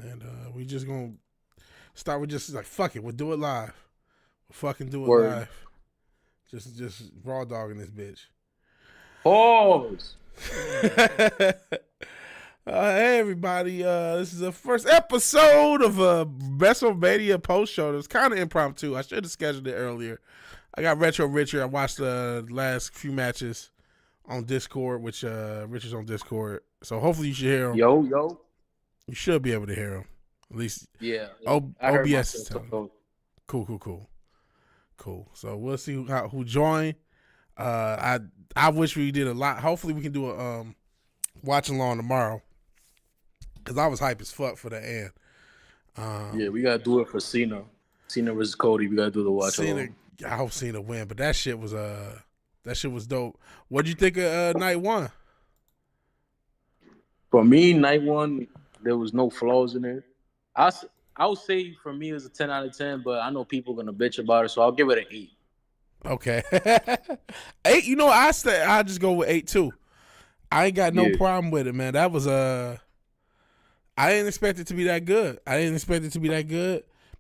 And we just gonna start with just like fuck it. We'll do it live. We'll fucking do it Word. live. Just raw dogging this bitch. Pause. Hey everybody, this is the first episode of a WrestleMania post show. It was kind of impromptu. I should have scheduled it earlier. I got Retro Richard. I watched the last few matches on Discord, which Richard's on Discord. So hopefully you should hear him. Yo. You should be able to hear him. At least Yeah. I heard OBS is telling. Cool. So we'll see who joined. I wish we did a lot. Hopefully we can do a watch along tomorrow. Cause I was hype as fuck for the end. Yeah, we gotta do it for Cena. Cena versus Cody. We gotta do the watch along. I hope Cena win, but that shit was dope. What'd you think of night one? For me, night one, there was no flaws in it. I would say for me it was a 10 out of 10, but I know people are gonna bitch about it, so I'll give it an 8. Okay. 8, you know, I just go with 8 too. I ain't got no problem with it, man. That was I didn't expect it to be that good.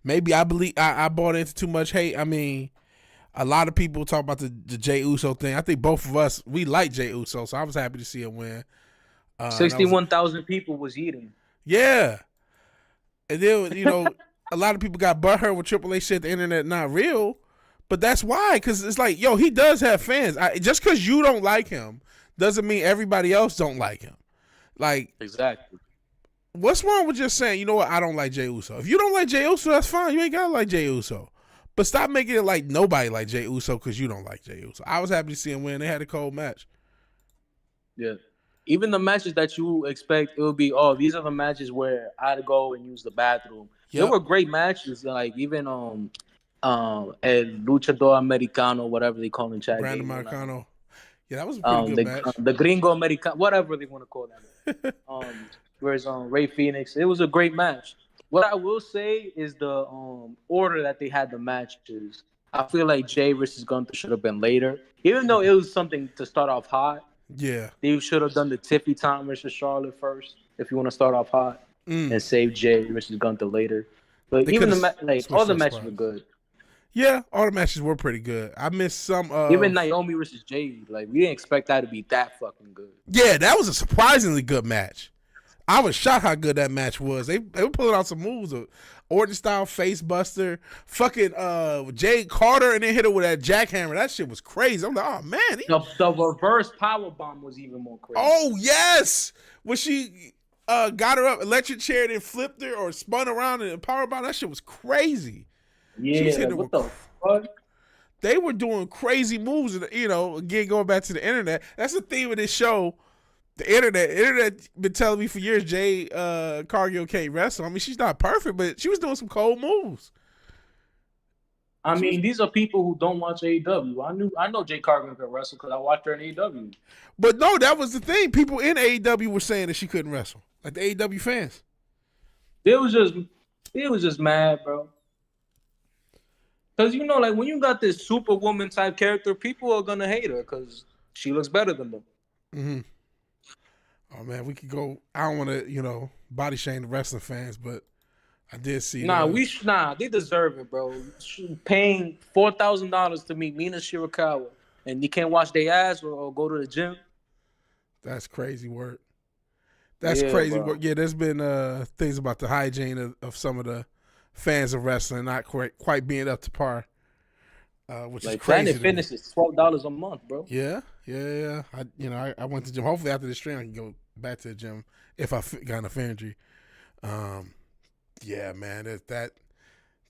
Maybe I bought into too much hate. I mean, a lot of people talk about the Jey Uso thing. I think both of us, we like Jey Uso, so I was happy to see him win. 61,000 people was eating. Yeah. And then, you know, a lot of people got butthurt when Triple H said the internet not real. But that's why, because it's like, yo, he does have fans. Just because you don't like him doesn't mean everybody else don't like him. Like, exactly. What's wrong with just saying, you know what, I don't like Jey Uso? If you don't like Jey Uso, that's fine. You ain't got to like Jey Uso. But stop making it like nobody like Jey Uso because you don't like Jey Uso. I was happy to see him win. They had a cold match. Yeah. Even the matches that you expect, it would be, these are the matches where I'd go and use the bathroom. Yep. There were great matches, like even El Luchador Americano, whatever they call him, Chad. Brandon Americano. Yeah, that was a pretty good match. The Gringo Americano, whatever they want to call that. Whereas Ray Phoenix, it was a great match. What I will say is the order that they had the matches. I feel like Jay versus Gunther should have been later, even though it was something to start off hot. Yeah, they should have done the Tiffy time versus Charlotte first if you want to start off hot and save Jay versus Gunther later. But they even all the matches were good. Yeah, all the matches were pretty good. I missed some. Even Naomi versus Jade, like we didn't expect that to be that fucking good. Yeah, that was a surprisingly good match. I was shocked how good that match was. They were pulling out some moves of Orton style face buster, fucking Jade Carter, and then hit her with that jackhammer. That shit was crazy. I'm like, oh man, the reverse power bomb was even more crazy. Oh yes, when she got her up, electric chair, then flipped her or spun around and power bomb. That shit was crazy. Yeah, what the fuck? They were doing crazy moves. You know, again going back to the internet. That's the theme of this show. The internet been telling me for years Jade Cargill can't wrestle. I mean, she's not perfect, but she was doing some cold moves. I mean, these are people who don't watch AEW. I know Jade Cargill can wrestle because I watched her in AEW. But no, that was the thing. People in AEW were saying that she couldn't wrestle, like the AEW fans. It was just mad, bro. Because, you know, like when you got this superwoman type character, people are going to hate her because she looks better than them. Mm-hmm. Oh, man, we could go. I don't want to, you know, body shame the wrestling fans, but I did see. They deserve it, bro. Paying $4,000 to meet Mina Shirakawa, and you can't wash their ass or go to the gym. That's crazy work. That's crazy work. Yeah, there's been things about the hygiene of some of the fans of wrestling not quite being up to par. Which like is crazy. Planet Fitness is $12 a month, bro. Yeah. I went to the gym. Hopefully after this stream I can go back to the gym if I got enough energy. Yeah, man,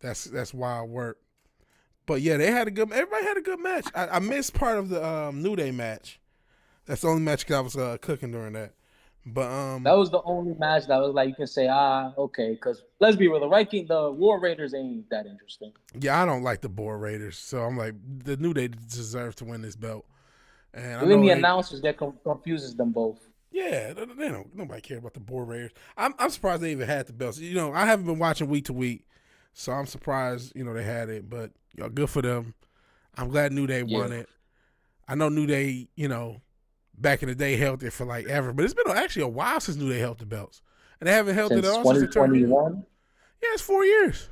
that's wild work. But yeah, everybody had a good match. I missed part of the New Day match. That's the only match because I was cooking during that. But that was the only match that was like you can say okay, because let's be real, the War Raiders ain't that interesting. Yeah, I don't like the War Raiders, so I'm like the New Day deserve to win this belt. And even the announcers that confuses them both. Yeah, they don't. Nobody care about the War Raiders. I'm surprised they even had the belts. You know, I haven't been watching week to week, so I'm surprised. You know, they had it, but good for them. I'm glad New Day won it. I know New Day, you know, back in the day held it for like ever, but it's been actually a while since New Day held the belts. And they haven't held it at Since all since they turned heel. 2021. Yeah, it's 4 years.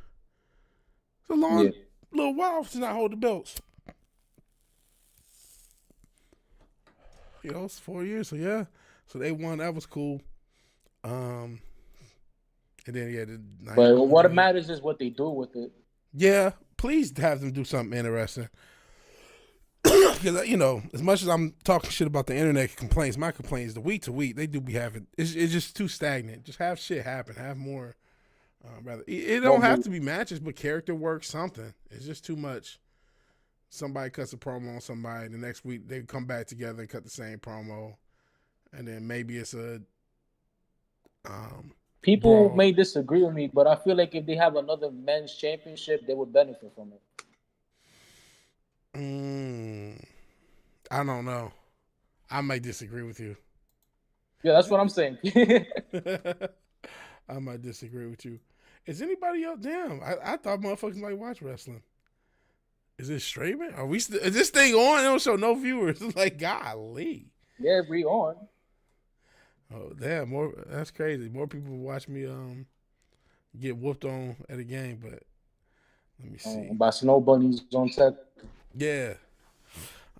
It's a long Yeah. little while since I hold the belts. You know, it's 4 years. So yeah, so they won. That was cool. And then yeah, But what matters is what they do with it. Yeah, please have them do something interesting. Because you know, as much as I'm talking shit about the internet complaints, my complaints the week to week they do be having. It's just too stagnant. Just have shit happen. Have more. Rather, it don't have to be matches, but character work. Something. It's just too much. Somebody cuts a promo on somebody. The next week they come back together and cut the same promo, and then maybe it's a. People may disagree with me, but I feel like if they have another men's championship, they would benefit from it. I don't know. I might disagree with you. Yeah, that's what I'm saying. I might disagree with you. Is anybody else? Damn, I thought motherfuckers might watch wrestling. Is it streaming? Are we? Is this thing on? It don't show no viewers. It's like, golly. Yeah, we on. Oh damn! More. That's crazy. More people watch me get whooped on at a game, but let me see. By Snow Bunnies on tech. Yeah.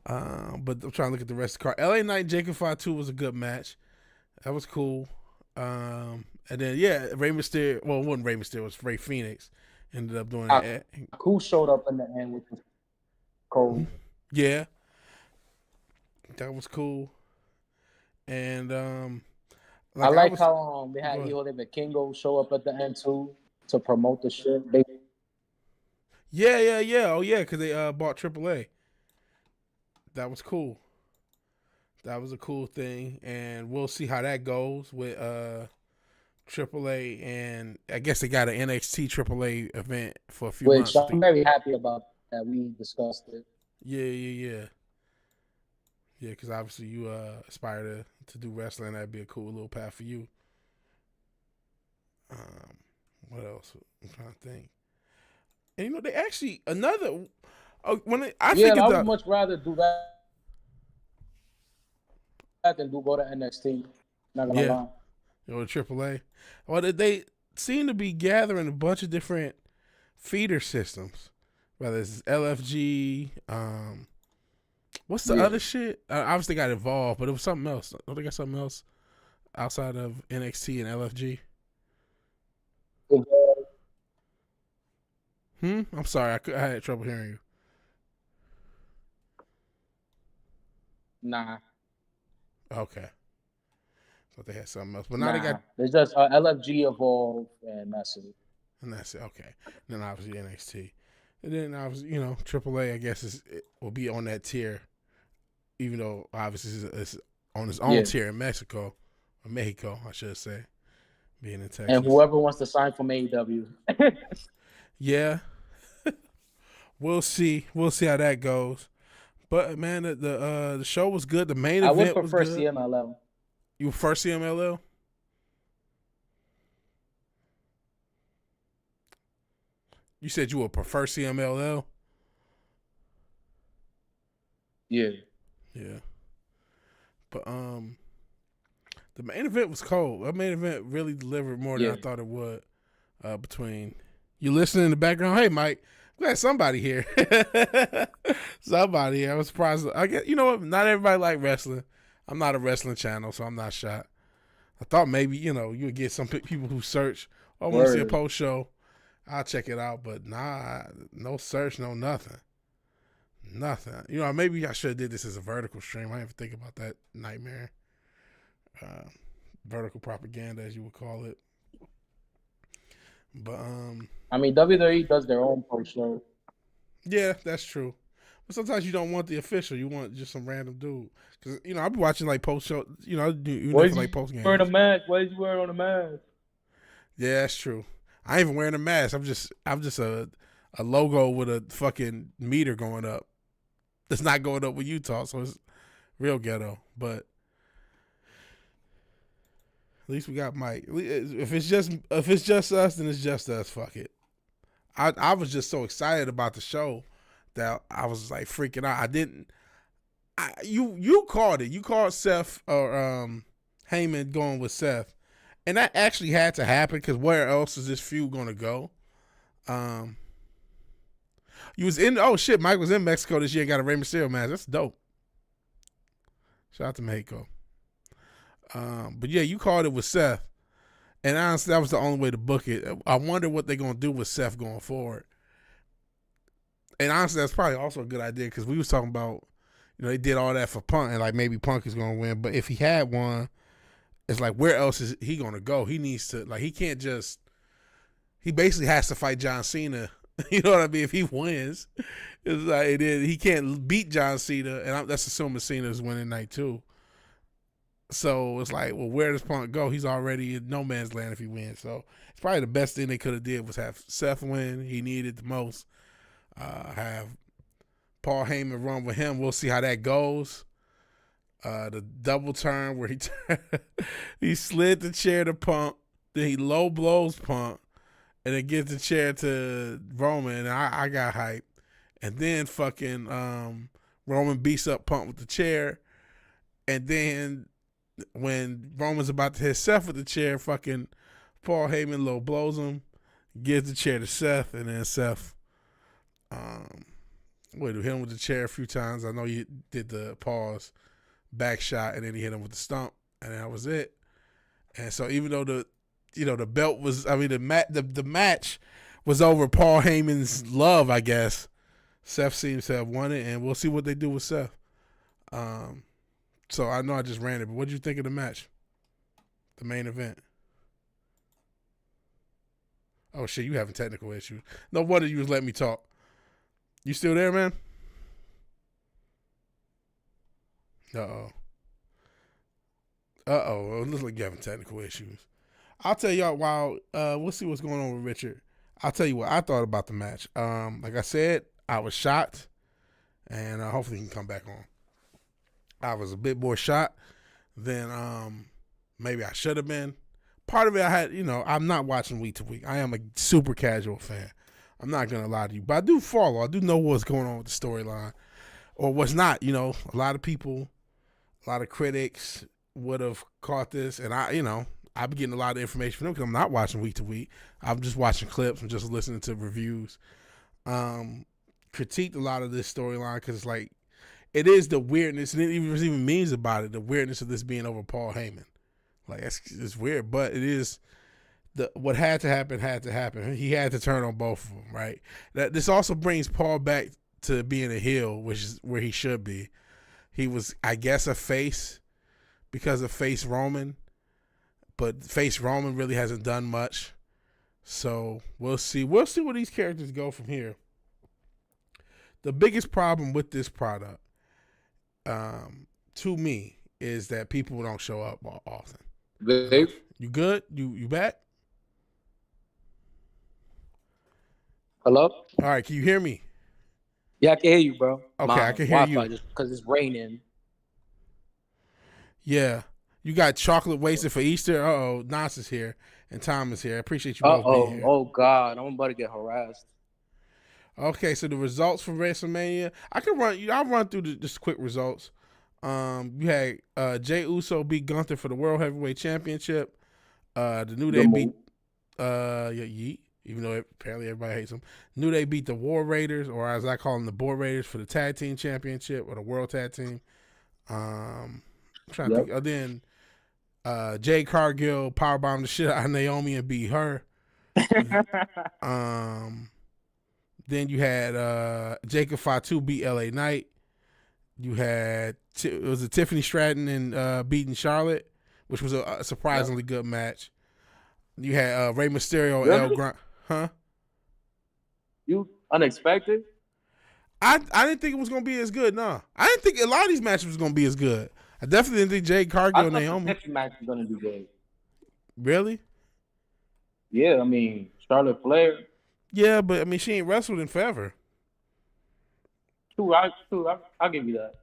But I'm trying to look at the rest of the card. LA Knight Jacob Fatu was a good match. That was cool. And then yeah, Rey Mysterio. Well, it wasn't Rey Mysterio. It was Rey Fenix. Ended up doing that. Who showed up in the end with the Cole? Yeah, that was cool. And I like how they had Hijo de Vikingo show up at the end too to promote the shit. Yeah. Oh yeah, because they bought AAA. That was cool. That was a cool thing, and we'll see how that goes with AAA. And I guess they got an NXT AAA event for a few months. Which I'm very happy about that. We discussed it. Yeah. Yeah, because obviously you aspire to do wrestling. That'd be a cool little path for you. What else? I'm trying to think. And you know, they actually another when I would much rather do that than go to NXT. Not gonna lie. Or AAA. Well, they seem to be gathering a bunch of different feeder systems, whether it's LFG. What's the other shit? Obviously, got Evolve, but it was something else. Don't they got something else outside of NXT and LFG? I'm sorry, I had trouble hearing you. Nah. Okay. Thought they had something else, but now they got. There's just LFG, Evolve, and that's it. And that's it. Okay. And then obviously NXT, and then obviously AAA. I guess it will be on that tier, even though obviously it's on its own tier in Mexico, I should say, being in Texas. And whoever wants to sign from AEW. Yeah. We'll see. We'll see how that goes. But man, the show was good. The main event was good. I would prefer CMLL. You first CMLL? You said you would prefer CMLL? Yeah. But the main event was cold. The main event really delivered more than I thought it would. Between you listening in the background, hey Mike, I'm glad somebody here. Somebody here. I was surprised. I guess you know what? Not everybody like wrestling. I'm not a wrestling channel, so I'm not shocked. I thought maybe you would get some people who search. I want to see a post show. I'll check it out, but nah, no search, no nothing. Maybe I should have did this as a vertical stream. I didn't even think about that nightmare. Vertical propaganda, as you would call it. But I mean, WWE does their own post show. Yeah, that's true. But sometimes you don't want the official. You want just some random dude. Because I'll be watching like post show. I do like post games. Wearing a mask? Why did you wear it on a mask? Yeah, that's true. I ain't even wearing a mask. I'm just a logo with a fucking meter going up. That's not going up with Utah, so it's real ghetto. But at least we got Mike. If it's just us, then it's just us. Fuck it. I was just so excited about the show that I was like freaking out. You called it. You called Seth or Heyman going with Seth, And that actually had to happen because where else is this feud going to go? You was in. Oh shit, Mike was in Mexico this year. Got a Rey Mysterio match. That's dope. Shout out to Mexico. But yeah, you called it with Seth, and honestly, that was the only way to book it. I wonder what they're gonna do with Seth going forward. And honestly, that's probably also a good idea because we was talking about, they did all that for Punk, and like maybe Punk is gonna win. But if he had one, it's like where else is he gonna go? He needs to he can't just. He basically has to fight John Cena. You know what I mean? If he wins, it's like he can't beat John Cena, and that's assuming Cena's winning night too. So it's like, well, where does Punk go? He's already in no man's land if he wins. So it's probably the best thing they could have did was have Seth win. He needed the most. Have Paul Heyman run with him. We'll see how that goes. The double turn where he slid the chair to Punk, then he low blows Punk, and then gives the chair to Roman, and I got hyped. And then fucking Roman beats up Punk with the chair, and then when Roman's about to hit Seth with the chair, fucking Paul Heyman low blows him, gives the chair to Seth, and then Seth hit him with the chair a few times. I know he did the pause back shot, and then he hit him with the stump, and that was it. And so even though the belt was, the match was over Paul Heyman's love, I guess, Seth seems to have won it, and we'll see what they do with Seth. So I know I just ran it, but what did you think of the match? The main event? Oh shit, you having technical issues. No wonder you was letting me talk. You still there, man? Uh-oh. It looks like you're having technical issues. I'll tell y'all while we'll see what's going on with Richard. I'll tell you what I thought about the match. Like I said, I was shocked, and hopefully he can come back on. I was a bit more shocked than maybe I should have been. Part of it I had, I'm not watching week to week. I am a super casual fan. I'm not going to lie to you. But I do follow. I do know what's going on with the storyline or what's not. A lot of people, a lot of critics would have caught this. And I've been getting a lot of information from them because I'm not watching week to week. I'm just watching clips and just listening to reviews. Critiqued a lot of this storyline because it's like, it is the weirdness, and it even means about it, the weirdness of this being over Paul Heyman. Like, it's weird, but it is what had to happen had to happen. He had to turn on both of them, right? This also brings Paul back to being a heel, which is where he should be. He was, I guess, a face because of face Roman, but face Roman really hasn't done much. So we'll see. We'll see where these characters go from here. The biggest problem with this product, to me, is that people don't show up often. Dave? You good? You back? Hello? All right, can you hear me? Yeah, I can hear you, bro. Okay, I can hear Wi-Fi you. just because it's raining. Yeah. You got chocolate wasted for Easter? Uh-oh, Nas is here and Tom is here. I appreciate you both being here. Oh, God. I'm about to get harassed. Okay, so the results for WrestleMania, I'll run through just quick results. You had Jey Uso beat Gunther for the World Heavyweight Championship. The New Day beat Yeet, even though apparently everybody hates them. New Day beat the War Raiders, or as I call them, the Boar Raiders, for the Tag Team Championship or the World Tag Team. I'm trying to think. Then Jade Cargill powerbombed the shit out of Naomi and beat her. Then you had Jacob Fatu beat LA Knight. You had it was a Tiffany Stratton and beating Charlotte, which was a surprisingly good match. You had Rey Mysterio and El Grant. Huh? You unexpected? I didn't think it was gonna be as good. No, I didn't think a lot of these matches was gonna be as good. I definitely didn't think Jade Cargill and Naomi. The next match is gonna be good. Really? Yeah, I mean Charlotte Flair. Yeah, but I mean she ain't wrestled in forever. True, I'll give you that.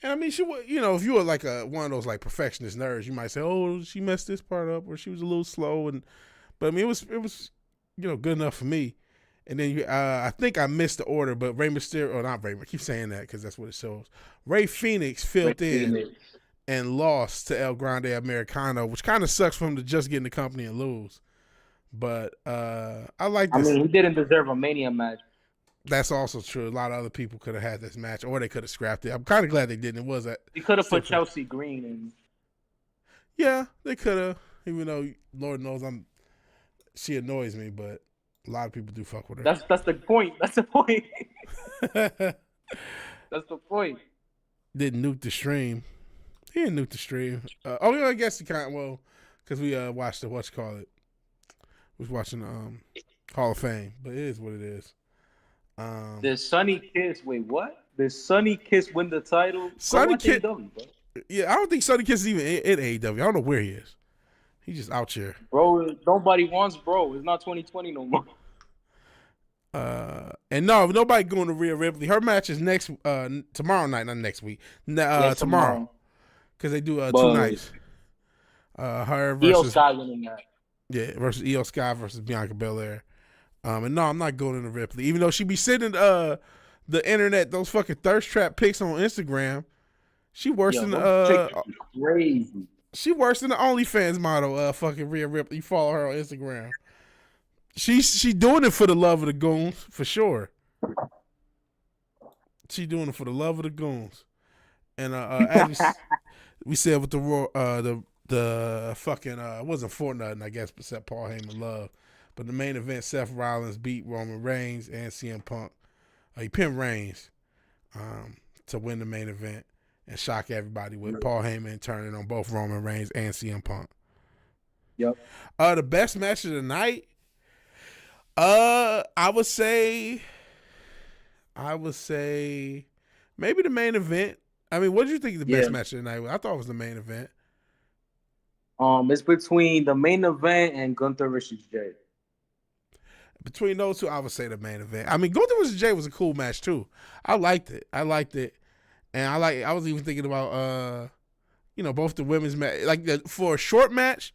And I mean, she was, if you were like one of those like perfectionist nerds, you might say, "Oh, she messed this part up," or she was a little slow. But I mean, it was, good enough for me. And then I think I missed the order, but Rey Mysterio, or not Rey, I keep saying that because that's what it shows. Rey Fenix filled in, and lost to El Grande Americano, which kind of sucks for him to just get in the company and lose. But I like this. I mean, he didn't deserve a Mania match. That's also true. A lot of other people could have had this match, or they could have scrapped it. I'm kind of glad they didn't. It was that. He could have put Chelsea Green in. Yeah, they could have. Even though Lord knows she annoys me, but a lot of people do fuck with her. That's the point. That's the point. That's the point. Didn't nuke the stream. He didn't nuke the stream. Yeah, I guess he kind of, because we watched the we was watching Hall of Fame, but it is what it is. Did Sonny Kiss? Wait, what? Did Sonny Kiss win the title? Sonny Kiss. Yeah, I don't think Sonny Kiss is even in AEW. I don't know where he is. He's just out here. Bro, nobody wants bro. It's not 2020 no more. And no, nobody going to Rhea Ripley. Her match is tomorrow night, not next week. Tomorrow. Because they do 2 nights. Her versus Io Sky winning that. Yeah, versus Io Sky versus Bianca Belair. And no, I'm not going to Ripley. Even though she be sitting the internet, those fucking thirst trap pics on Instagram. She worse than crazy. She worse than the OnlyFans model, fucking Rhea Ripley. You follow her on Instagram. She doing it for the love of the goons, for sure. She doing it for the love of the goons. And as we said with the fucking it wasn't for nothing, I guess, except Paul Heyman love. But the main event, Seth Rollins beat Roman Reigns and CM Punk. He pinned Reigns to win the main event and shock everybody with Paul Heyman turning on both Roman Reigns and CM Punk. Yep. The best match of the night, I would say maybe the main event. I mean, what did you think of the best match of the night? I thought it was the main event. It's between the main event and Gunther versus Jay. Between those two, I would say the main event. I mean, Gunther versus Jay was a cool match too. I liked it, and I was even thinking about both the women's match. Like for a short match,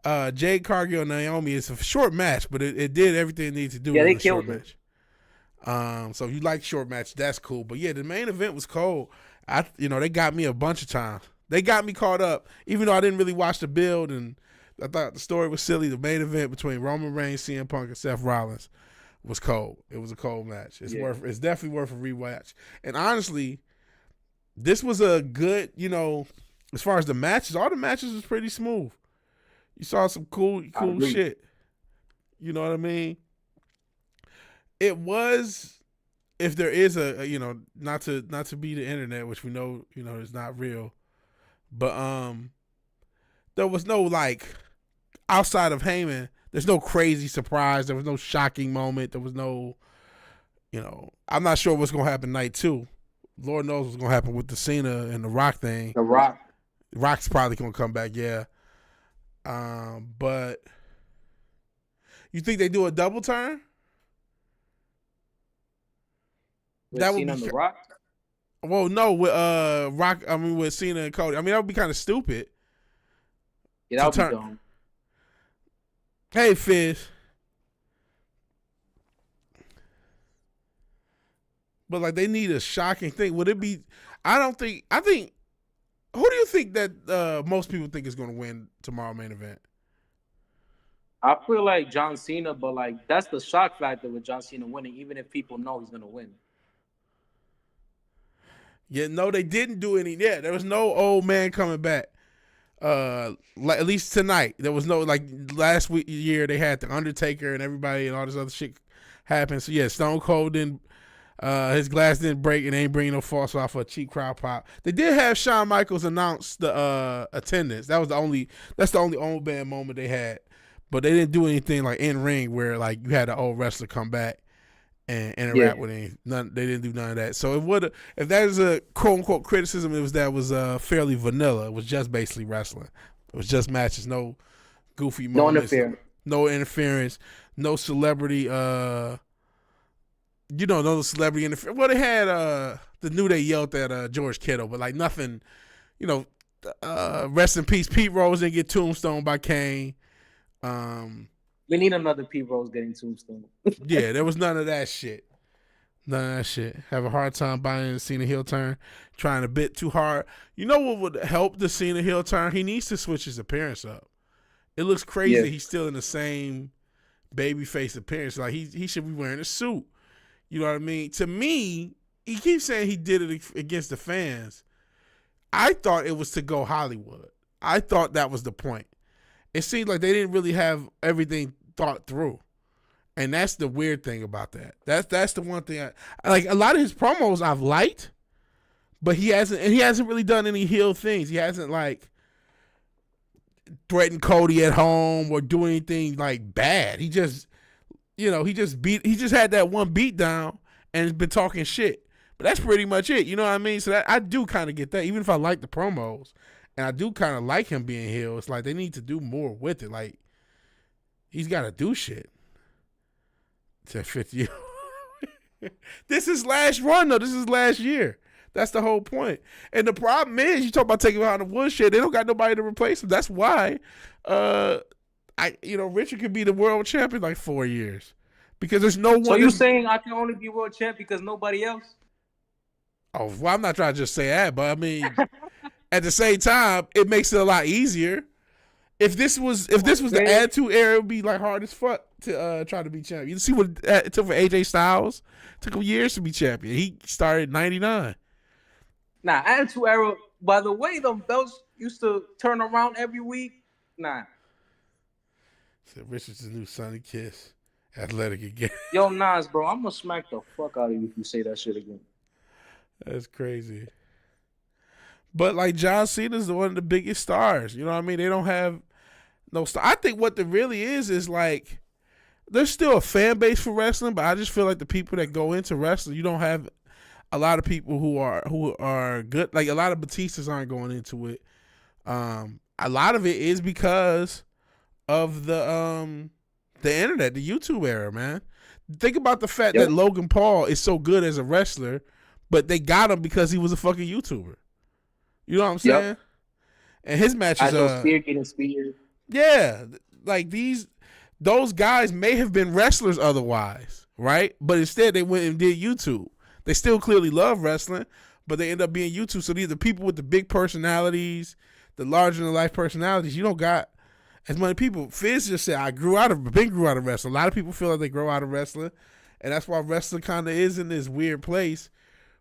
Jade Cargill and Naomi is a short match, but it did everything it needed to do. Yeah, they in a short killed match. So if you like short match, that's cool. But yeah, the main event was cold. They got me a bunch of times. They got me caught up, even though I didn't really watch the build and I thought the story was silly. The main event between Roman Reigns, CM Punk, and Seth Rollins was cold. It was a cold match. It's definitely worth a rewatch. And honestly, this was a good, as far as the matches, all the matches was pretty smooth. You saw some cool shit. You know what I mean? It was, if there is not to be the internet, which we know, is not real, but there was no outside of Heyman, there's no crazy surprise. There was no shocking moment. There was no, I'm not sure what's gonna happen night 2. Lord knows what's gonna happen with the Cena and the Rock thing. The Rock. Rock's probably gonna come back, yeah. But you think they do a double turn? With that Cena would be the Rock. Well, no, with Rock. I mean, with Cena and Cody. I mean, that would be kind of stupid. Yeah, that would be dumb. Hey, Fizz. But they need a shocking thing. Would it be? I think. Who do you think that most people think is going to win tomorrow main event? I feel like John Cena, but that's the shock factor with John Cena winning, even if people know he's going to win. Yeah, no, they didn't do any. Yeah, there was no old man coming back. At least tonight, there was no last year they had the Undertaker and everybody and all this other shit happened. So yeah, Stone Cold didn't. His glass didn't break and ain't bringing no false off for a cheap crowd pop. They did have Shawn Michaels announce the attendance. That's the only old band moment they had. But they didn't do anything in ring where you had an old wrestler come back and interact with him. They didn't do none of that. So if that is a quote unquote criticism, it was fairly vanilla. It was just basically wrestling. It was just matches, no goofy moments, no interference, no celebrity. No celebrity interference. Well, they had the New Day yelled at George Kittle, but nothing. Rest in peace. Pete Rose didn't get tombstoned by Kane. We need another Pete Rose getting tombstone. Yeah, there was none of that shit. None of that shit. Have a hard time buying the Cena heel turn, trying a bit too hard. You know what would help the Cena heel turn? He needs to switch his appearance up. It looks crazy Yeah. that he's still in the same babyface appearance. Like he should be wearing a suit. You know what I mean? To me, he keeps saying he did it against the fans. I thought it was to go Hollywood. I thought that was the point. It seemed like they didn't really have everything thought through. And that's the weird thing about that. That's the one thing I like. A lot of his promos I've liked, but he hasn't really done any heel things. He hasn't like threatened Cody at home or do anything like bad. He just had that one beat down and has been talking shit. But that's pretty much it. You know what I mean? So I do kind of get that. Even if I like the promos and I do kind of like him being heel, it's like they need to do more with it. Like he's got to do shit to fit you. This is last run though. This is last year. That's the whole point. And the problem is, you talk about taking him out of the woodshed. They don't got nobody to replace him. That's why, Richard could be the world champion like 4 years because there's no one. So you saying I can only be world champ because nobody else? Oh, well, I'm not trying to just say that, but I mean, at the same time, it makes it a lot easier. If this was the Attitude Era, it would be like hard as fuck to try to be champion. You see what it took for AJ Styles? It took him years to be champion. He started in '99. Nah, Attitude Era. By the way, them belts used to turn around every week. Nah. Said Richard's the new Sonny Kiss, athletic again. Yo, Nas, bro, I'm gonna smack the fuck out of you if you say that shit again. That's crazy. But like John Cena's one of the biggest stars. You know what I mean? They don't have no star. I think what there really is like there's still a fan base for wrestling, but I just feel like the people that go into wrestling, you don't have a lot of people who are good. Like a lot of Batistas aren't going into it. A lot of it is because of the internet, the YouTube era, man. Think about the fact that Logan Paul is so good as a wrestler, but they got him because he was a fucking YouTuber. You know what I'm saying? Yep. And his matches are getting speared. Yeah, like those guys may have been wrestlers otherwise, right? But instead they went and did YouTube. They still clearly love wrestling, but they end up being YouTube. So these are the people with the big personalities, the larger than life personalities. You don't got as many people. Fizz just said, Ben grew out of wrestling. A lot of people feel like they grow out of wrestling, and that's why wrestling kind of is in this weird place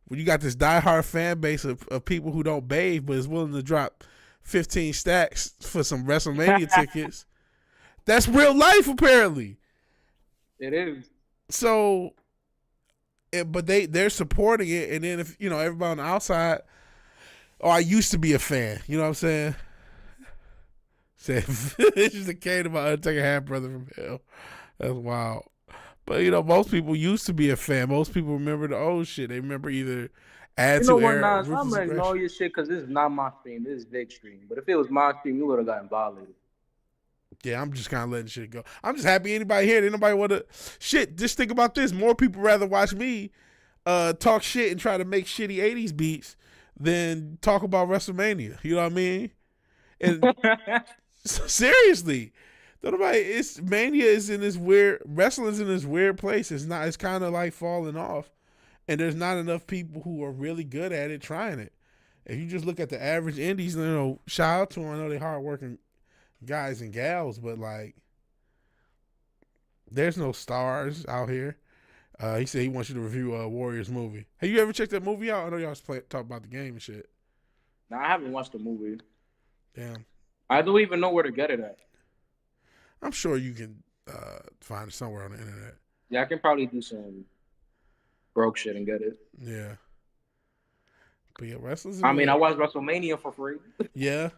when you got this diehard fan base of people who don't bathe but is willing to drop 15 stacks for some WrestleMania tickets. That's real life, apparently. It is. So, but they're supporting it, and then if everybody on the outside, I used to be a fan. You know what I'm saying? Said it's just a cane to my Undertaker half brother from hell. That's wild. But most people used to be a fan. Most people remember the old shit. They remember either Attitude Era. Nas, I'm gonna ignore your shit because this is not my stream. This is Vic's stream. But if it was my stream, you would have gotten violated. Yeah, I'm just kind of letting shit go. I'm just happy anybody here. Anybody want to shit? Just think about this. More people rather watch me talk shit and try to make shitty '80s beats than talk about WrestleMania. You know what I mean? And seriously. Mania is in this weird, wrestling's in this weird place. It's kind of like falling off, and there's not enough people who are really good at it trying it. If you just look at the average indies, shout out to them. I know they're hardworking guys and gals, but like, there's no stars out here. He said he wants you to review Warriors movie. Have you ever checked that movie out? I know y'all talk about the game and shit. Nah, I haven't watched the movie. Damn. I don't even know where to get it at. I'm sure you can find it somewhere on the internet. Yeah, I can probably do some broke shit and get it. Yeah. But yeah, wrestlers. I watched WrestleMania for free. Yeah.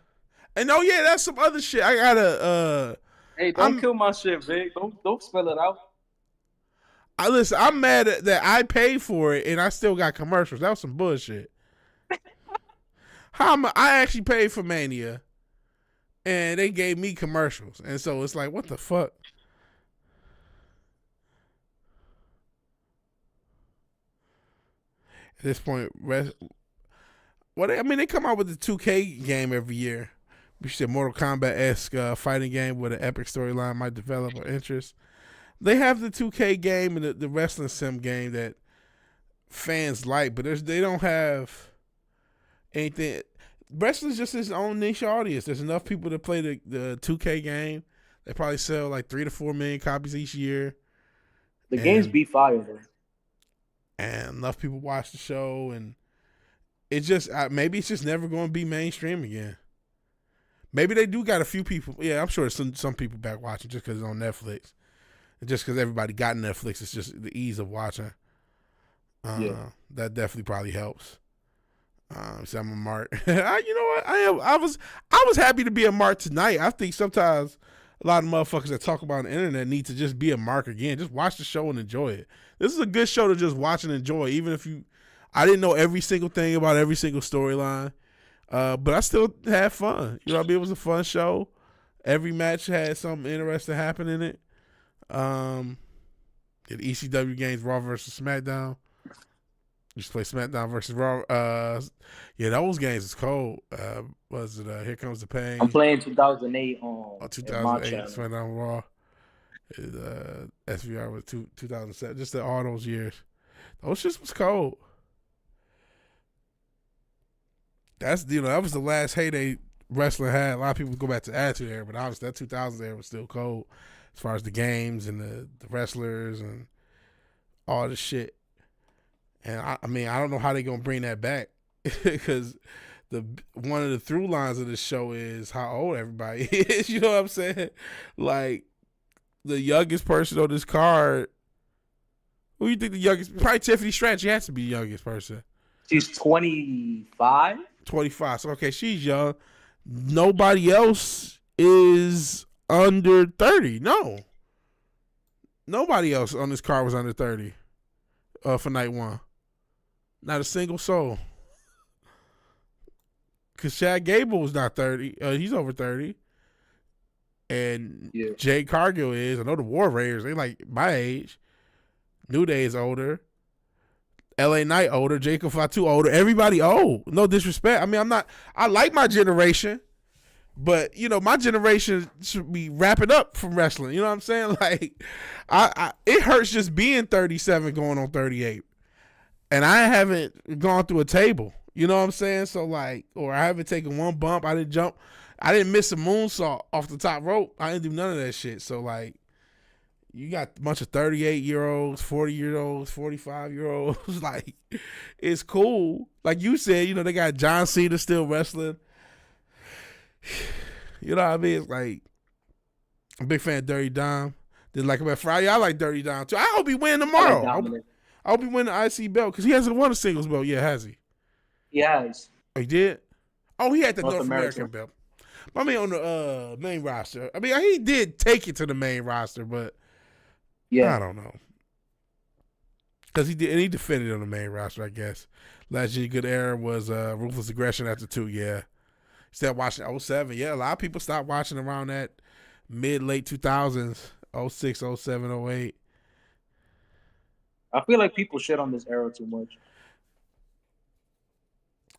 And that's some other shit. I gotta Hey, don't kill my shit, Vic. Don't spell it out. Listen, I'm mad that I paid for it and I still got commercials. That was some bullshit. I actually paid for Mania. And they gave me commercials. And so it's like, what the fuck? At this point, they come out with the 2K game every year. We should Mortal Kombat-esque fighting game with an epic storyline might develop our interest. They have the 2K game and the wrestling sim game that fans like, but they don't have anything. Wrestling's just its own niche audience. There's enough people to play the 2K game. They probably sell like 3 to 4 million copies each year. The game's be fire though. And enough people watch the show, and it's just maybe it's just never going to be mainstream again. Maybe they do got a few people. Yeah, I'm sure some people back watching just because it's on Netflix, and just because everybody got Netflix. It's just the ease of watching. That definitely probably helps. So I'm a mark. You know what? I was happy to be a mark tonight. I think sometimes a lot of motherfuckers that talk about on the internet need to just be a mark again. Just watch the show and enjoy it. This is a good show to just watch and enjoy, even if I didn't know every single thing about every single storyline, but I still had fun. You know what I mean? It was a fun show. Every match had something interesting happen in it. Did ECW games Raw versus SmackDown. Used to play SmackDown versus Raw. Yeah, those games is cold. Was it Here Comes the Pain? I'm playing 2008 on 2008 SmackDown Raw. SVR was 2007. Just all those years. Those shits was cold. That was the last heyday wrestling had. A lot of people go back to Attitude Era, but obviously that 2000s era was still cold as far as the games and the wrestlers and all the shit. And I don't know how they're gonna bring that back because one of the through lines of the show is how old everybody is. You know what I'm saying? Like the youngest person on this card. Who you think the youngest? Probably Tiffany Stratton. She has to be the youngest person. She's 25. 25. So okay, she's young. Nobody else is under 30. No. Nobody else on this card was under 30 for night one. Not a single soul. Because Chad Gable was not 30. He's over 30. And Jade Cargill is. I know the War Raiders, they like my age. New Day is older. LA Knight older. Jacob Fatu older. Everybody old. No disrespect. I mean, I like my generation. But, my generation should be wrapping up from wrestling. You know what I'm saying? Like, it hurts just being 37 going on 38. And I haven't gone through a table. You know what I'm saying? So, or I haven't taken one bump. I didn't jump. I didn't miss a moonsault off the top rope. I didn't do none of that shit. So, you got a bunch of 38-year-olds, 40-year-olds, 45-year-olds. It's cool. Like you said, they got John Cena still wrestling. You know what I mean? It's I'm a big fan of Dirty Dom. Didn't like him at Friday. I like Dirty Dom too. I hope he win tomorrow. I hope he win the IC belt because he hasn't won a singles belt yet, has he? He has. Oh, he did? Oh, he had the North American belt. I mean, on the main roster. I mean, he did take it to the main roster, but I don't know. Because he defended on the main roster, I guess. Last year, good era was Ruthless Aggression after 2, yeah. Stopped watching 07. Yeah, a lot of people stopped watching around that mid-late 2000s, 06, 07, 08. I feel like people shit on this era too much.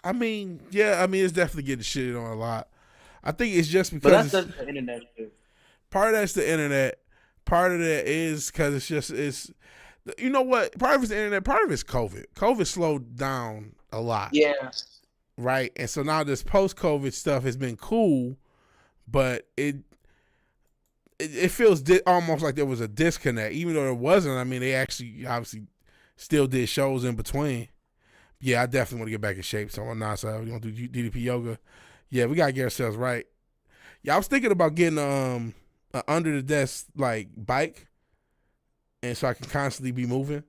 I mean, it's definitely getting shitted on a lot. I think it's just because that's the internet shit. Part of that's the internet. Part of that is because it's you know what? Part of it's the internet. Part of it's COVID. COVID slowed down a lot. Yeah. Right? And so now this post-COVID stuff has been cool, but it feels almost like there was a disconnect, even though there wasn't. I mean, they actually obviously still did shows in between. Yeah, I definitely want to get back in shape. So on our side, we're going to do DDP yoga. Yeah, we got to get ourselves right. Yeah, I was thinking about getting an under-the-desk, bike, and so I can constantly be moving.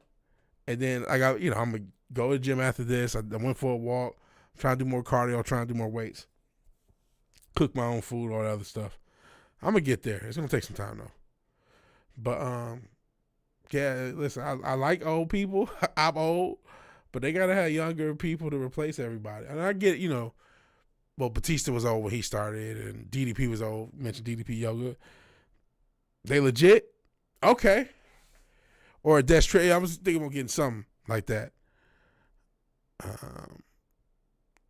And then I'm going to go to the gym after this. I went for a walk, trying to do more cardio, trying to do more weights, cook my own food, all that other stuff. I'm going to get there. It's going to take some time, though. But, yeah, listen, I like old people. I'm old. But they got to have younger people to replace everybody. And I get, well, Batista was old when he started, and DDP was old. Mentioned DDP Yoga. They legit? Okay. Or a desk tray. I was thinking about getting something like that.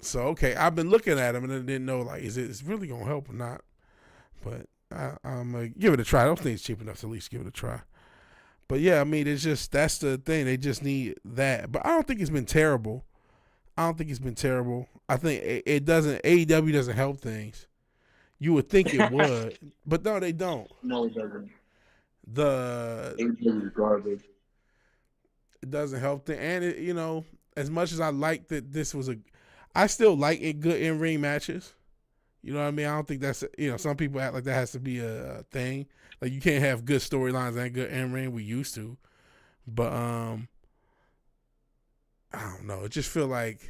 So, okay. I've been looking at them, and I didn't know, is it really going to help or not? But I'm going to give it a try. I don't think it's cheap enough to at least give it a try. But yeah, I mean, it's just that's the thing. They just need that. But I don't think it's been terrible. I think it doesn't. AEW doesn't help things. You would think it would, but no, they don't. No, it doesn't. AEW is garbage. It doesn't help things, and as much as I like that this was I still like it good in ring matches. You know what I mean? I don't think that's some people act like that has to be a thing. Like you can't have good storylines and good in ring. We used to, but I don't know. It just feel like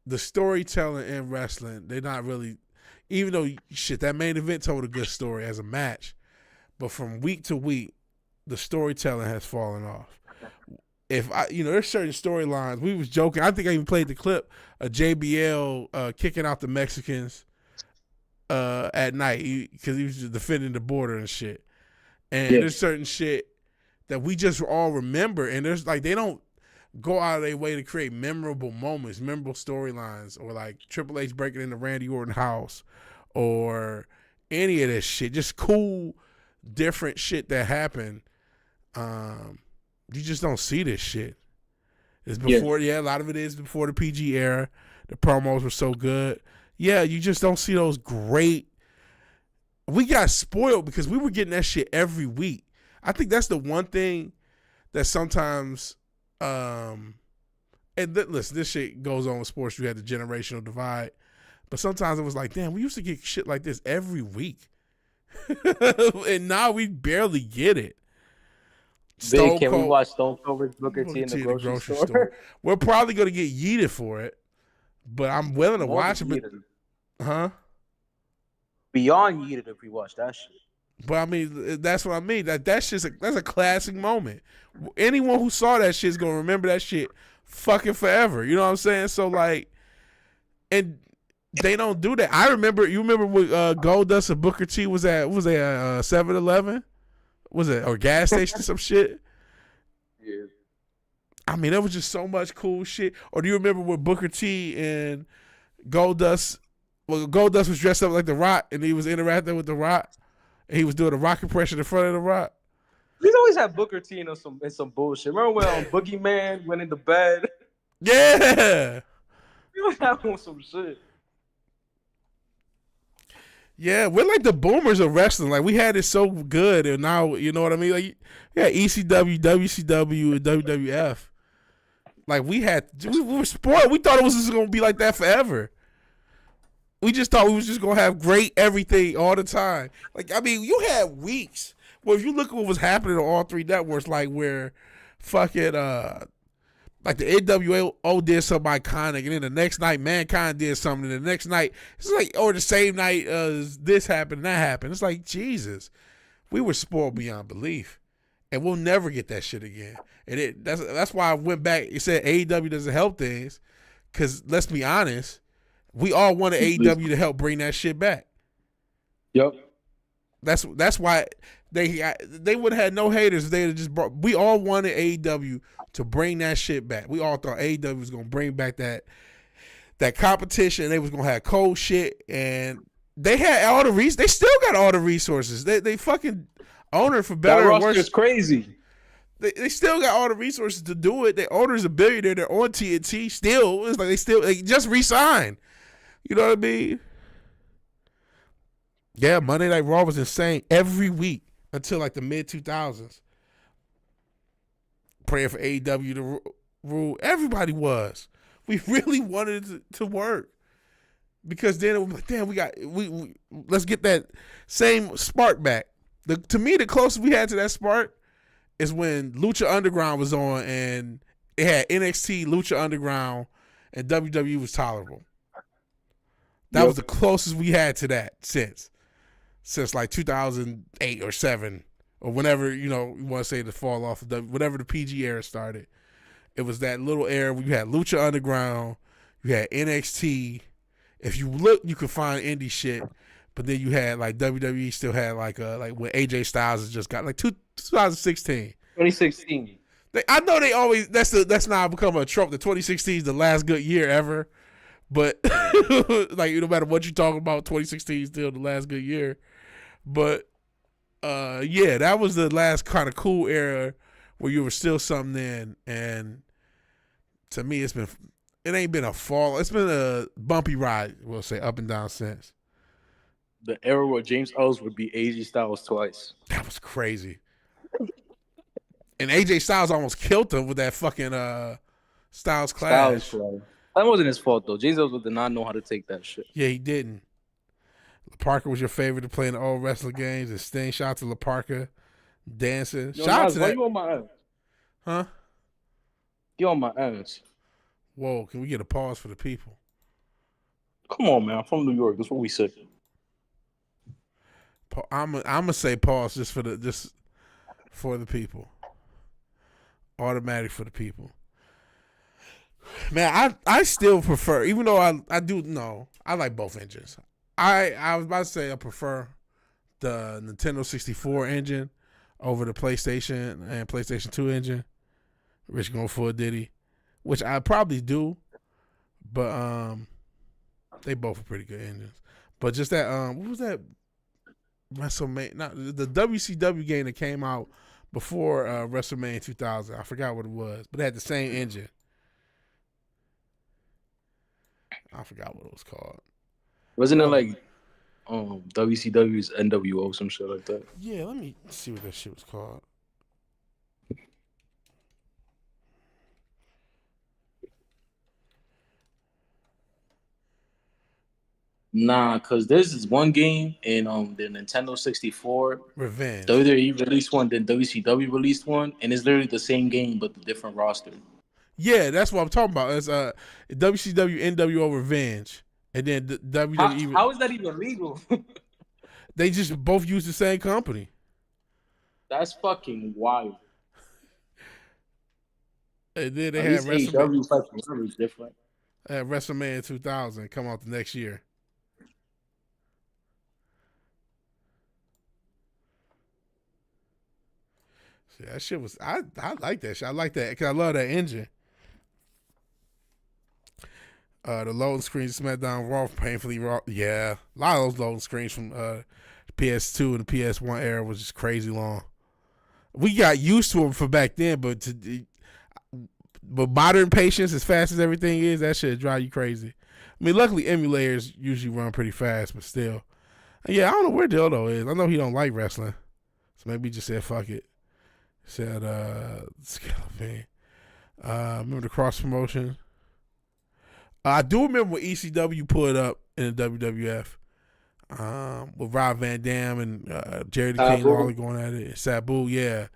the storytelling in wrestling, they're not really. Even though that main event told a good story as a match, but from week to week, the storytelling has fallen off. If there's certain storylines. We was joking. I think I even played the clip of JBL kicking out the Mexicans at night because he was just defending the border and shit. And there's certain shit that we just all remember, and there's like they don't go out of their way to create memorable moments, memorable storylines, or like Triple H breaking into Randy Orton's house, or any of this shit. Just cool, different shit that happened. You just don't see this shit. It's before, a lot of it is before the PG era. The promos were so good. Yeah, you just don't see those great. We got spoiled because we were getting that shit every week. I think that's the one thing that sometimes, listen, this shit goes on with sports. You had the generational divide, but sometimes it was like, damn, we used to get shit like this every week, and now we barely get it. Can we watch Stone Cold versus Booker T in the grocery store? We're probably gonna get yeeted for it, but I'm willing to watch it. But, beyond yeeted if we watch that shit. But I mean, that's what I mean. That's a classic moment. Anyone who saw that shit is gonna remember that shit fucking forever. You know what I'm saying? So like, and they don't do that. You remember when Goldust and Booker T was at 7-Eleven? Was it or gas station or some shit? Yeah. I mean, there was just so much cool shit. Or do you remember when Booker T and Goldust? Well, Goldust was dressed up like The Rock, and he was interacting with The Rock, and he was doing a rock impression in front of The Rock. He's always had Booker T in some bullshit. Remember when Boogeyman went into bed? Yeah. He always had on some shit. Yeah, we're like the boomers of wrestling. Like, we had it so good, and now, you know what I mean? Like, yeah, ECW, WCW, and WWF. Like, we were spoiled. We thought it was just going to be like that forever. We just thought we was just going to have great everything all the time. Like, I mean, you had weeks. Well, if you look at what was happening on all three networks, like, where fucking, like the NWO did something iconic, and then the next night Mankind did something, and the next night it's like, or the same night this happened, that happened. It's like, Jesus, we were spoiled beyond belief, and we'll never get that shit again. And that's why I went back. It said AEW doesn't help things, because let's be honest, we all wanted AEW to help bring that shit back. Yep. That's why they would have had no haters if they had just brought. We all wanted AEW to bring that shit back. We all thought AEW was gonna bring back that competition. And they was gonna have cold shit, and they had all the They still got all the resources. They fucking own it for better or worse. That roster is crazy. They still got all the resources to do it. Their owner's a billionaire. They're on TNT still. It's like they just re-signed. You know what I mean? Yeah, Monday Night Raw was insane every week until like the mid-2000s. Praying for AEW to rule. Everybody was. We really wanted it to work. Because then it was like, damn, we let's get that same spark back. To me, the closest we had to that spark is when Lucha Underground was on, and it had NXT, Lucha Underground, and WWE was tolerable. That was the closest we had to that since like 2008 or 7 or whenever, you want to say the fall off of whenever the PG era started. It was that little era where you had Lucha Underground, you had NXT. If you look, you could find indie shit, but then you had like WWE still had like when AJ Styles has just got like 2016. 2016. I know they always that's now become a trope. The 2016 is the last good year ever. But like, no matter what you talk about, 2016 is still the last good year. But Yeah, that was the last kind of cool era where you were still something in, and to me, it ain't been a fall. It's been a bumpy ride, we'll say, up and down since. The era where James Ellsworth beat AJ Styles twice. That was crazy. And AJ Styles almost killed him with that fucking Styles Clash. That wasn't his fault, though. James Ellsworth did not know how to take that shit. Yeah, he didn't. Parker was your favorite to play in the old wrestling games. And Sting, shout out to LaParker, dancing. Yo, shout out Nas, to why that. you on my ass? Huh? You on my ass. Whoa, can we get a pause for the people? Come on, man. I'm from New York. That's what we said. I'm gonna say pause just for the people. Automatic for the people. Man, I still prefer, even though I do know I like both engines. I was about to say I prefer the Nintendo 64 engine over the PlayStation and PlayStation 2 engine. Rich going full Diddy, which I probably do, but they both are pretty good engines. But just that what was that WrestleMania? Not the WCW game that came out before WrestleMania 2000. I forgot what it was, but it had the same engine. I forgot what it was called. Wasn't it like WCW's NWO, some shit like that? Yeah, let me see what that shit was called. Nah, because this is one game in the Nintendo 64. Revenge. WWE released one, then WCW released one, and it's literally the same game but the different roster. Yeah, that's what I'm talking about. It's WCW NWO Revenge. And then the WWE. How is that even legal? They just both use the same company. That's fucking wild. And then they had WrestleMania. Is different. WrestleMania 2000 come out the next year. See, that shit was I like that shit. I like that because I love that engine. The loading screens SmackDown Raw painfully raw. Yeah, a lot of those loading screens from PS2 and the PS1 era was just crazy long. We got used to them for back then, but modern patience, as fast as everything is, that shit drive you crazy. I mean, luckily emulators usually run pretty fast, but still. And yeah, I don't know where Dildo is. I know he don't like wrestling, so maybe he just said fuck it. Said Skeleton. Remember the cross promotion? I do remember what ECW put up in the WWF with Rob Van Dam and Jerry the King Lawler going at it. Sabu, yeah.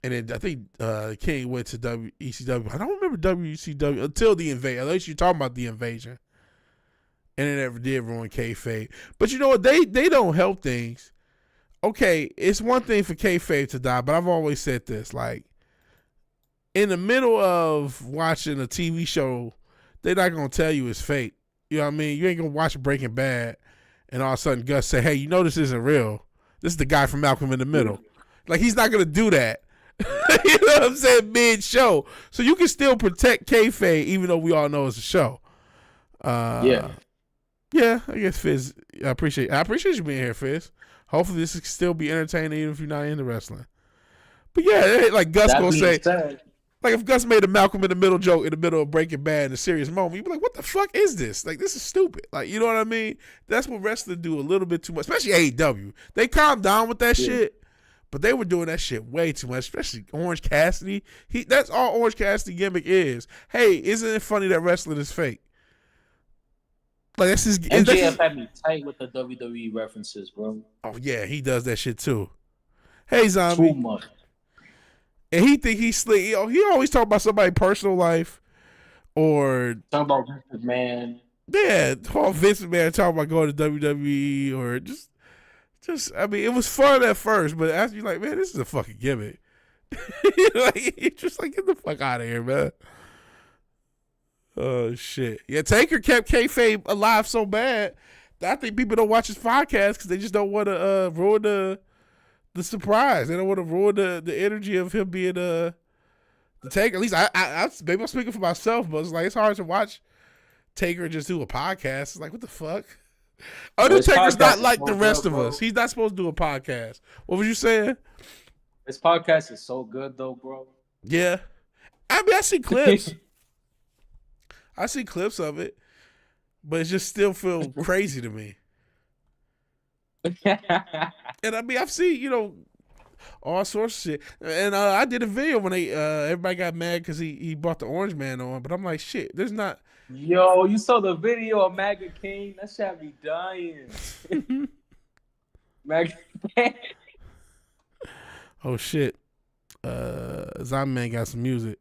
And then I think King went to ECW. I don't remember WCW until the invasion. At least you're talking about the invasion. And it never did ruin kayfabe. But you know what? They don't help things. Okay, it's one thing for kayfabe to die, but I've always said this. Like, in the middle of watching a TV show, they're not going to tell you it's fake. You know what I mean? You ain't going to watch Breaking Bad and all of a sudden Gus say, hey, you know this isn't real. This is the guy from Malcolm in the Middle. Like, he's not going to do that. You know what I'm saying? Mid-show. So you can still protect kayfabe even though we all know it's a show. Yeah, I guess Fizz, I appreciate you being here, Fizz. Hopefully this can still be entertaining even if you're not into wrestling. But yeah, like Gus gonna say, like if Gus made a Malcolm in the Middle joke in the middle of Breaking Bad in a serious moment, you'd be like, what the fuck is this? Like, this is stupid. Like, you know what I mean? That's what wrestlers do a little bit too much, especially AEW. They calm down with that shit, but they were doing that shit way too much, especially Orange Cassidy. That's all Orange Cassidy gimmick is. Hey, isn't it funny that wrestling is fake? Like, that's his. MJF had me tight with the WWE references, bro. Oh yeah, he does that shit too. Hey, Zombie. Too much. And he think he's slick. He always talk about somebody's personal life, or talk about Vince McMahon. Yeah, Vince McMahon talking about going to WWE, or just. I mean, it was fun at first, but after you're like, man, this is a fucking gimmick. You're just like, get the fuck out of here, man. Oh shit! Yeah, Taker kept kayfabe alive so bad that I think people don't watch his podcast because they just don't want to ruin the surprise. They don't want to ruin the energy of him being the Taker. At least I maybe I'm speaking for myself, but it's like it's hard to watch Taker just do a podcast. It's like, what the fuck? Undertaker's not is like so the rest good, of bro. us. He's not supposed to do a podcast. What was you saying? This podcast is so good, though, bro. Yeah. I mean, I see clips. I see clips of it, but it just still feel crazy to me. And I mean, I've seen, all sorts of shit. And I did a video when everybody got mad because he brought the Orange Man on, but I'm like, shit, there's not. Yo, you saw the video of Maggot King? That shit had me dying. Maggot King. Oh shit. Zombie Man got some music.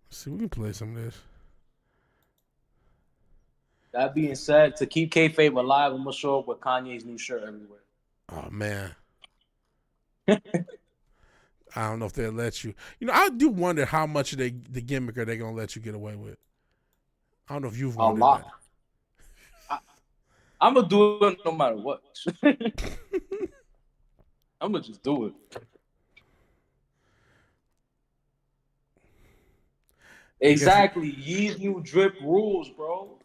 Let's see, we can play some of this. That being said, to keep kayfabe alive, I'm gonna show up with Kanye's new shirt everywhere. Oh man. I don't know if they'll let you. I do wonder how much of the gimmick are they gonna let you get away with. I don't know if you've A wondered lot. that. I'm gonna do it no matter what. I'm gonna just do it. Exactly. Yee's new drip rules, bro.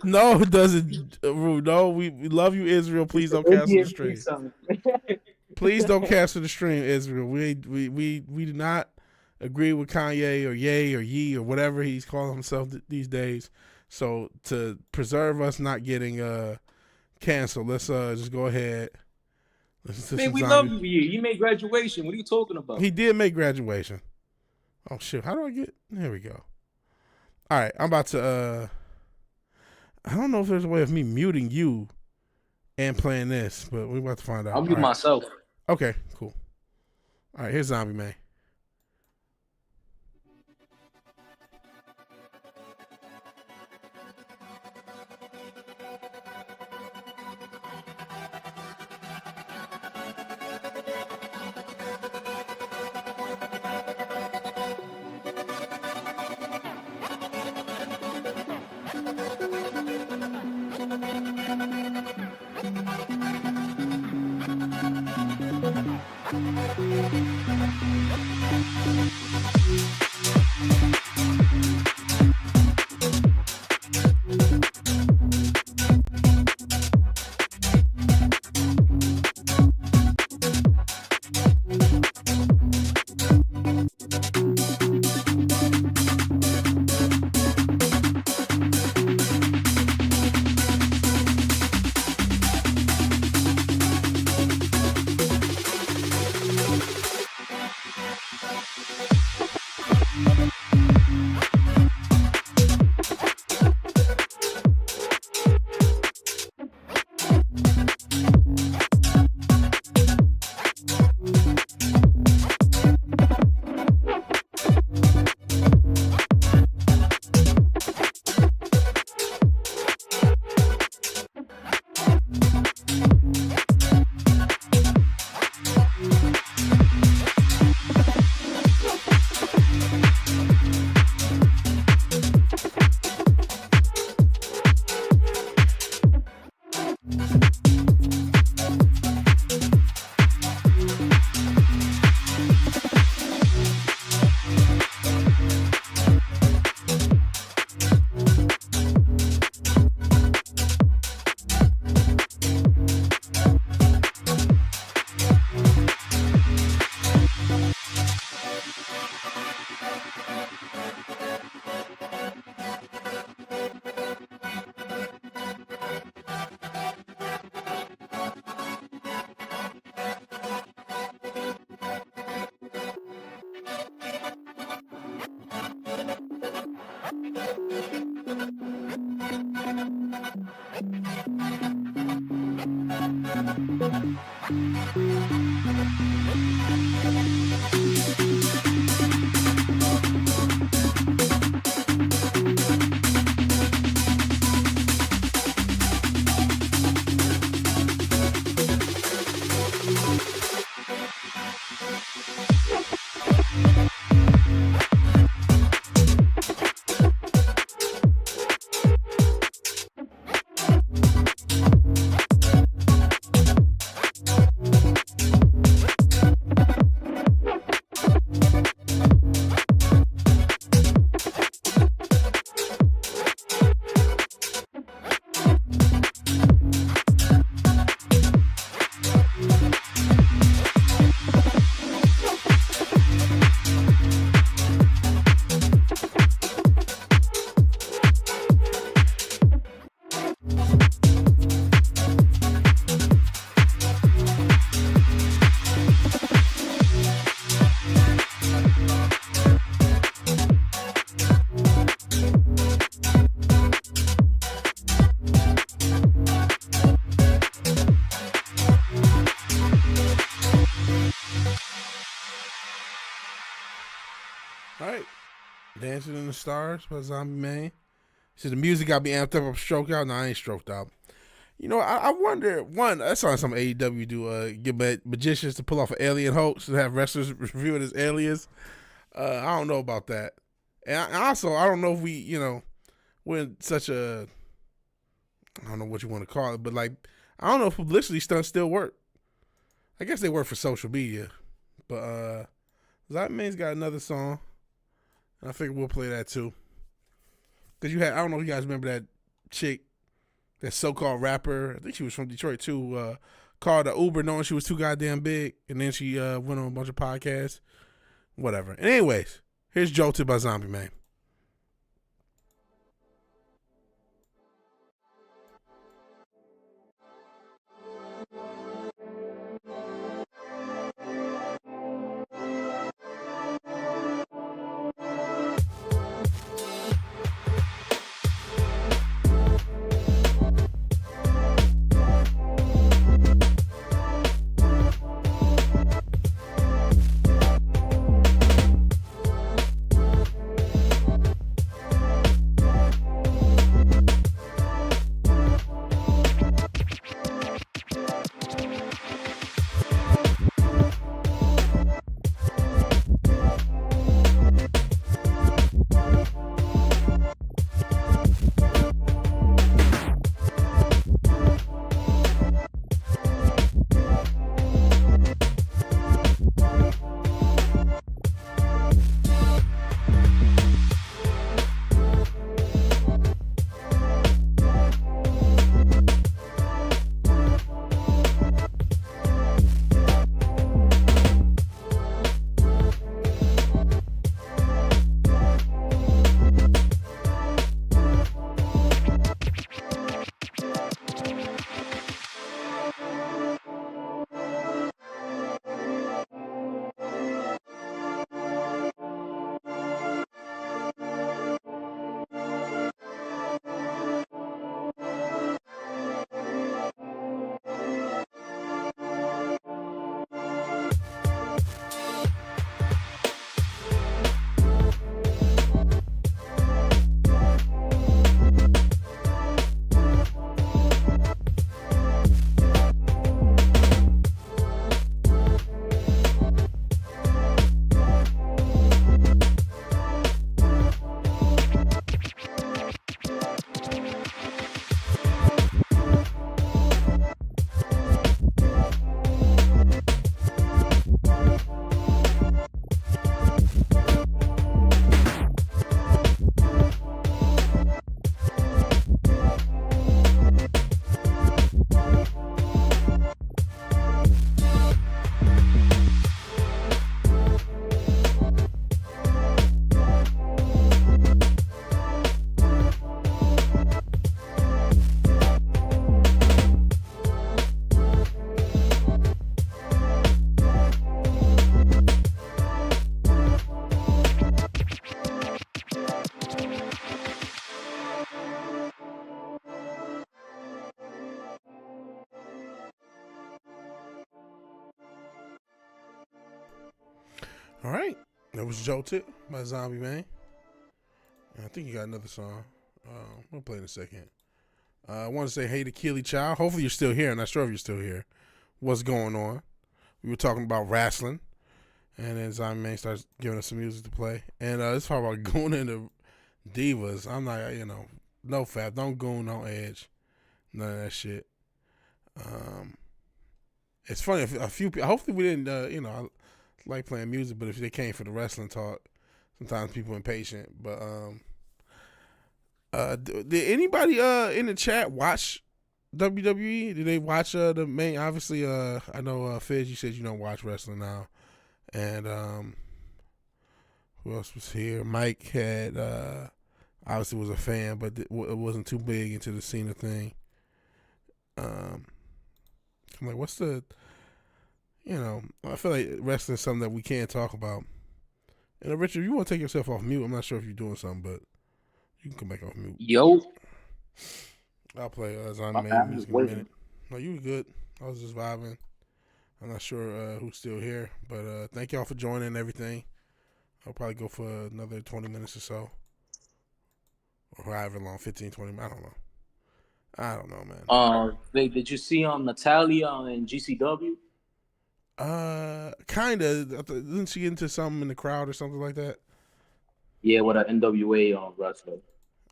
No, it doesn't. No, we love you, Israel. Please don't cancel the stream. Please don't cancel the stream, Israel. We do not agree with Kanye or Ye or Yee or whatever he's calling himself these days. So to preserve us not getting canceled, let's just go ahead. Man, we love you, Yee. You made graduation. What are you talking about? He did make graduation. Oh shit! How do I get? There we go. All right, I'm about to. I don't know if there's a way of me muting you and playing this, but we're about to find out. I'll mute myself. Okay, cool. All right, here's Zombie Man. Dancing in the Stars by Zombie Man. He said the music got me amped up. I'm stroked out. No, I ain't stroked out. You know, I wonder, one, that's on some AEW do, get magicians to pull off an alien hoax and have wrestlers review it as aliens. I don't know about that. And also, I don't know if we're in such a, I don't know what you want to call it, but like, I don't know if publicity stunts still work. I guess they work for social media. But Zombie Man's got another song. And I figure we'll play that too. Because I don't know if you guys remember that chick, that so-called rapper, I think she was from Detroit too, called a Uber knowing she was too goddamn big. And then she went on a bunch of podcasts. Whatever. And anyways, here's Jolted by Zombie Man. All right. That was Jolted by Zombie Man. I think you got another song. We'll play in a second. I want to say hey to Keely Child. Hopefully you're still here. I'm not sure if you're still here. What's going on? We were talking about wrestling. And then Zombie Man starts giving us some music to play. And let's talk about going into divas. I'm not, no fap. Don't goon, no edge. None of that shit. It's funny. A few people, hopefully we didn't, I like playing music, but if they came for the wrestling talk, sometimes people impatient. But did anybody in the chat watch WWE? Did they watch the main? Obviously, I know Fizz, you said you don't watch wrestling now, and who else was here? Mike had obviously was a fan, but it wasn't too big into the Cena thing. I'm like, what's the? I feel like wrestling is something that we can't talk about. And Richard, if you want to take yourself off mute, I'm not sure if you're doing something, but you can come back off mute. Yo. I'll play Zombie Man music in a minute. No, you were good. I was just vibing. I'm not sure who's still here, but thank y'all for joining and everything. I'll probably go for another 20 minutes or so. Or however long, 15, 20 minutes. I don't know, man. Did you see Natalia in GCW? Kinda. Didn't she get into something in the crowd or something like that? Yeah, with an NWA wrestler.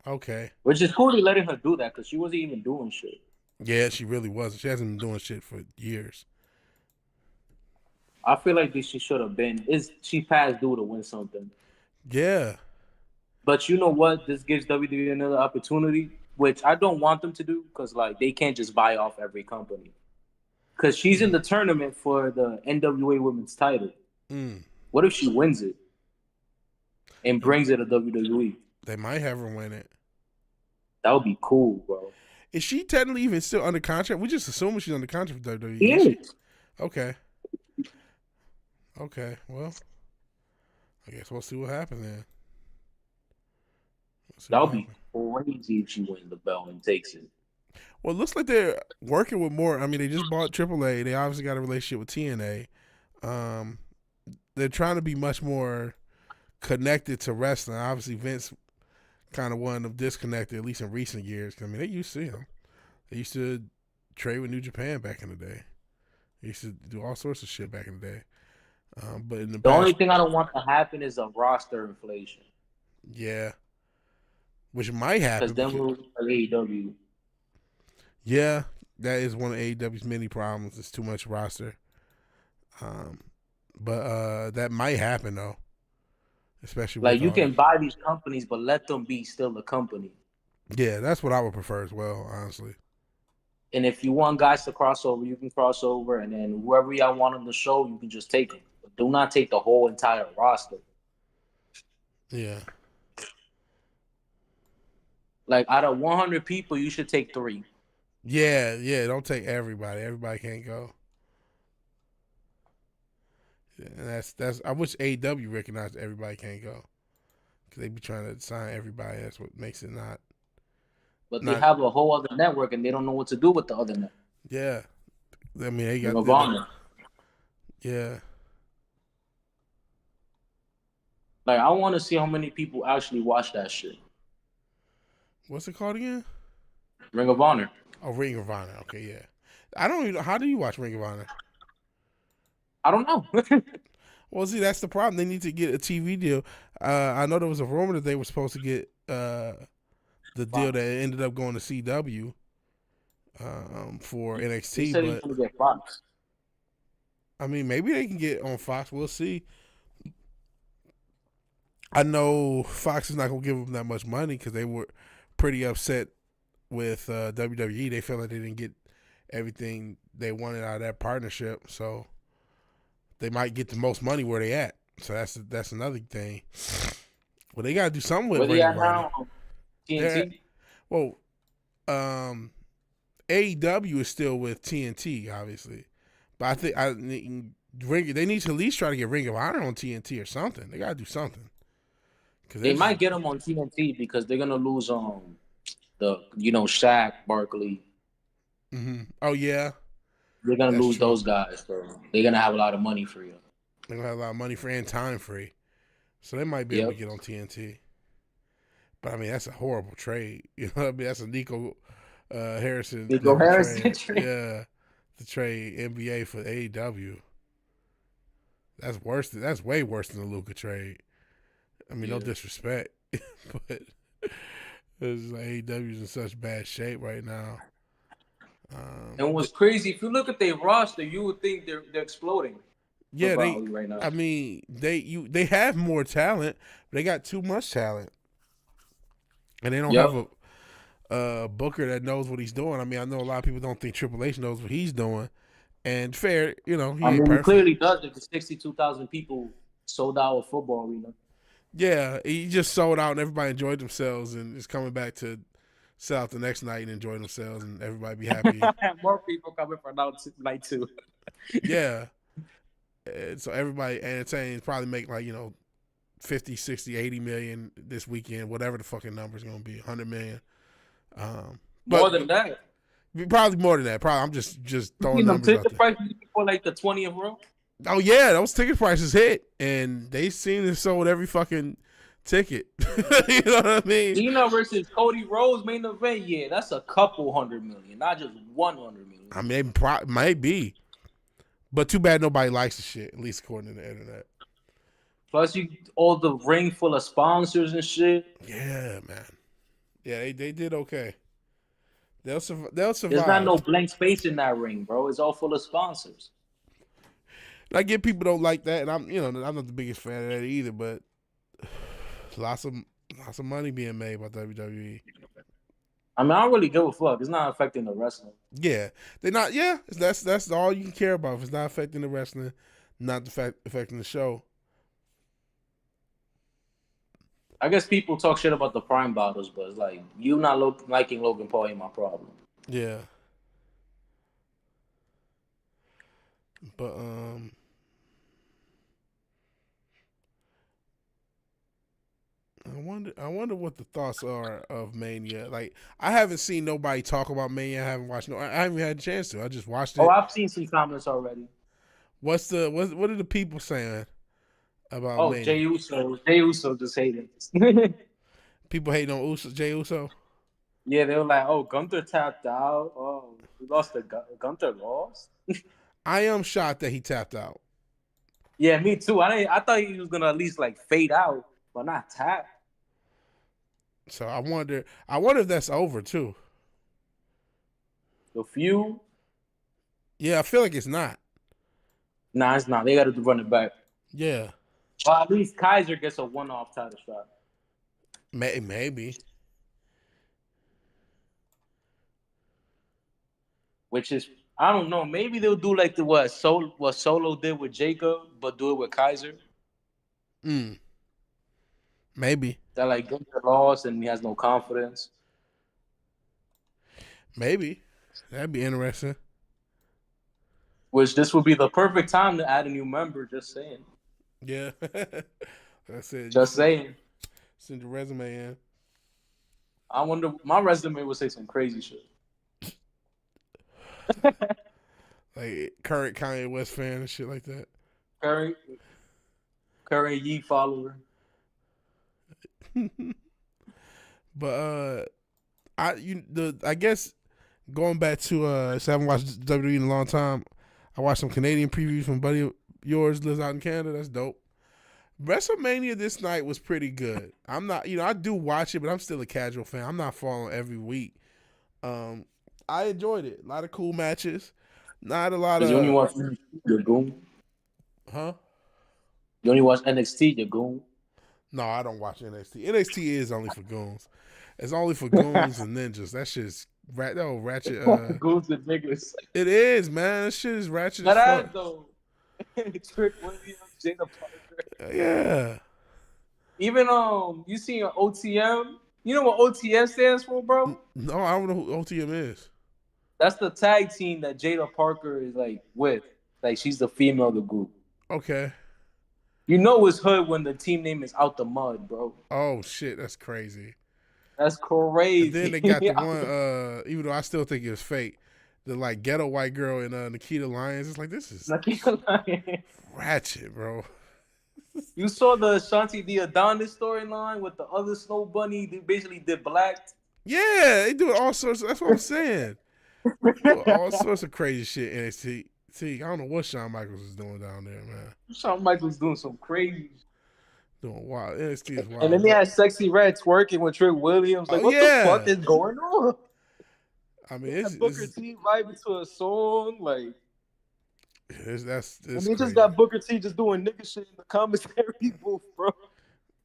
Okay. Which is cool, they letting her do that because she wasn't even doing shit. Yeah, she really was. She hasn't been doing shit for years. I feel like she should have been. She passed due to win something. Yeah. But you know what? This gives WWE another opportunity, which I don't want them to do because like they can't just buy off every company. Because she's in the tournament for the NWA Women's title. What if she wins it and brings it to WWE? They might have her win it. That would be cool, bro. Is she technically even still under contract? We just assuming she's under contract for WWE. Yeah. Okay. Okay. Well, I guess we'll see what happens then. That would be crazy if she wins the belt and takes it. Well, it looks like they're working with more. I mean, they just bought AAA. They obviously got a relationship with TNA. They're trying to be much more connected to wrestling. Obviously, Vince kind of wanted them disconnected, at least in recent years. I mean, they used to see them. They used to trade with New Japan back in the day. They used to do all sorts of shit back in the day. But in the only thing I don't want to happen is a roster inflation. Yeah. Which might happen. Because then we'll AEW. Yeah, that is one of AEW's many problems. It's too much roster. But that might happen though. Especially like you can buy these companies, but let them be still a company. Yeah, that's what I would prefer as well, honestly. And if you want guys to cross over, you can cross over, and then whoever y'all want on the show, you can just take them. But do not take the whole entire roster. Yeah. Like out of 100 people, you should take 3. Yeah. Don't take everybody. Everybody can't go. And that's. I wish AEW recognized everybody can't go, because they be trying to sign everybody. That's what makes it not. But they have a whole other network, and they don't know what to do with the other network. Yeah, I mean they got Nirvana. Yeah. Like I want to see how many people actually watch that shit. What's it called again? Ring of Honor. Oh, Ring of Honor. Okay, yeah. I don't even know. How do you watch Ring of Honor? I don't know. Well, see, that's the problem. They need to get a TV deal. I know there was a rumor that they were supposed to get the deal that ended up going to CW for NXT. He said he was going to get Fox. I mean, maybe they can get on Fox. We'll see. I know Fox is not going to give them that much money because they were pretty upset with WWE. They felt like they didn't get everything they wanted out of that partnership. So they might get the most money where they at. So that's another thing. Well, they got to do something with Ring of Honor. TNT? Well, AEW is still with TNT, obviously. But I think they need to at least try to get Ring of Honor on TNT or something. They got to do something. They might get them on TNT because they're gonna lose Shaq, Barkley. Mm-hmm. Oh yeah, they're gonna lose those guys. So they're gonna have a lot of money free. They're gonna have a lot of money free and time free, so they might be able to get on TNT. But I mean, that's a horrible trade. You know what I mean? That's a Nico Harrison. Trade. Yeah, to trade NBA for AEW. That's worse. That's way worse than the Luka trade. I mean, no disrespect, but it's like AEW's in such bad shape right now. And what's crazy, if you look at their roster, you would think they're exploding. Yeah, right now. I mean, they have more talent, but they got too much talent, and they don't have a booker that knows what he's doing. I mean, I know a lot of people don't think Triple H knows what he's doing, and fair, he he clearly does it. The 62,000 people sold out a football arena. Yeah, he just sold out and everybody enjoyed themselves and is coming back to sell out the next night and enjoy themselves and everybody be happy. More people coming for night 2. Yeah. And so everybody entertained, probably make 50, 60, 80 million this weekend, whatever the fucking number's going to be, 100 million. More than that. Probably more than that. Probably I'm just throwing numbers out there. Price for the 20th row? Oh yeah, those ticket prices hit, and they seem to sold every fucking ticket. You know what I mean? Cena versus Cody Rhodes main event, yeah, that's a couple 100 million, not just 100 million. I mean, might be, but too bad nobody likes the shit. At least according to the internet. Plus, you all the ring full of sponsors and shit. Yeah, man. Yeah, they did okay. They'll There's not no survive. blank space in that ring, bro. It's all full of sponsors. And I get people don't like that, and I'm not the biggest fan of that either. But lots of money being made by WWE. I mean, I don't really give a fuck. It's not affecting the wrestling. Yeah, they're not. Yeah, that's all you can care about. If it's not affecting the wrestling, not the fact affecting the show. I guess people talk shit about the Prime bottles, but it's like you not liking Logan Paul ain't my problem. Yeah, but I wonder what the thoughts are of Mania. Like, I haven't seen nobody talk about Mania. I haven't watched I haven't even had a chance to. I just watched it. Oh, I've seen some comments already. What are the people saying about Oh, Mania? Jey Uso just hated. People hating on Jey Uso. Yeah, they were like, "Oh, Gunther tapped out. Oh, we lost the Gunther lost." I am shocked that he tapped out. Yeah, me too. I thought he was gonna at least like fade out, but not tap. So I wonder if that's over too. The feud? Yeah, I feel like it's not. Nah, it's not. They got to run it back. Yeah. Well, at least Kaiser gets a one-off title shot. Maybe. Which is, I don't know. Maybe they'll do like what Solo did with Jacob, but do it with Kaiser. Maybe. That like Gunther lost and he has no confidence. Maybe. That'd be interesting. Which this would be the perfect time to add a new member. Just saying. Yeah. That's it. Just saying. Send your resume in. I wonder. My resume would say some crazy shit. Like current Kanye West fan and shit like that. Current Yee follower. But I guess going back to so I haven't watched WWE in a long time. I watched some Canadian previews from buddy of yours lives out in Canada. That's dope. WrestleMania this night was pretty good. I'm not, I do watch it, but I'm still a casual fan. I'm not following every week. I enjoyed it. A lot of cool matches. Not a lot of. You only watch your goon? Huh? You only watch NXT, your goon? No, I don't watch NXT. NXT is only for goons. It's only for goons and ninjas. That shit's ratchet. Goons and niggas. It is, man. That shit is ratchet That as ass fuck. though. Trick Williams, Jada Parker. Yeah. Even you seen OTM? You know what OTM stands for, bro? No, I don't know who OTM is. That's the tag team that Jada Parker is like with. Like she's the female of the group. Okay. You know it's hood when the team name is Out the Mud, bro. Oh shit, that's crazy. That's crazy. And then they got the one, even though I still think it was fake, the like ghetto white girl in Nikita Lyons. It's like, this is ratchet, bro. You saw the Shanti the Adonis storyline with the other Snow Bunny. They basically did black. Yeah, they do all sorts. That's what I'm saying. All sorts of crazy shit in NXT. See, I don't know what Shawn Michaels is doing down there, man. Shawn Michaels doing some crazy. Doing wild. NXT is wild. And then they had Sexy Red twerking with Trick Williams. Like, what the fuck is going on? I mean, it's Booker T vibing to a song, like. That's and they just got Booker T just doing nigga shit in the commentary booth, bro.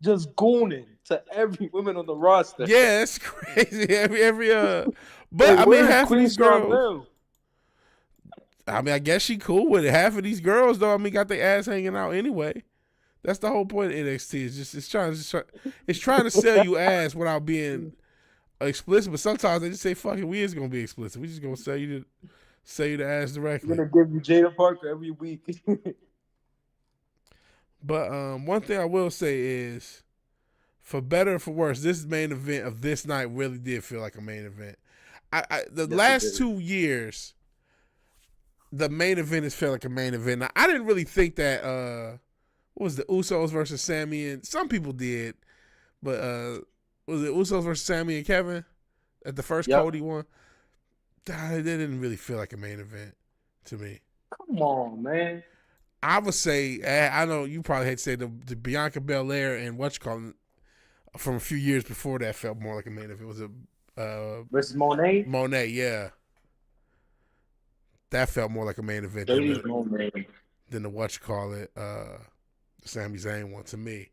Just gooning to every woman on the roster. Yeah, that's crazy. But I mean, half of these girls. I mean, I guess she cool with it. Half of these girls, though, I mean, got their ass hanging out anyway. That's the whole point of NXT. It's trying to sell you ass without being explicit. But sometimes they just say, "Fuck it, we is gonna be explicit. We just gonna sell you the ass directly." We're gonna give you Jada Parker every week. But one thing I will say is, for better or for worse, this main event of this night really did feel like a main event. The last 2 years, the main event has felt like a main event. Now, I didn't really think that what was the Usos versus Sammy, and some people did, but was it Usos versus Sammy and Kevin at the first Yep. Cody one? That didn't really feel like a main event to me. Come on, man. I would say, I know you probably hate to say the Bianca Belair and from a few years before that felt more like a main event. It was a Versus Monet. Monet, yeah. That felt more like a main event than the Sami Zayn one to me.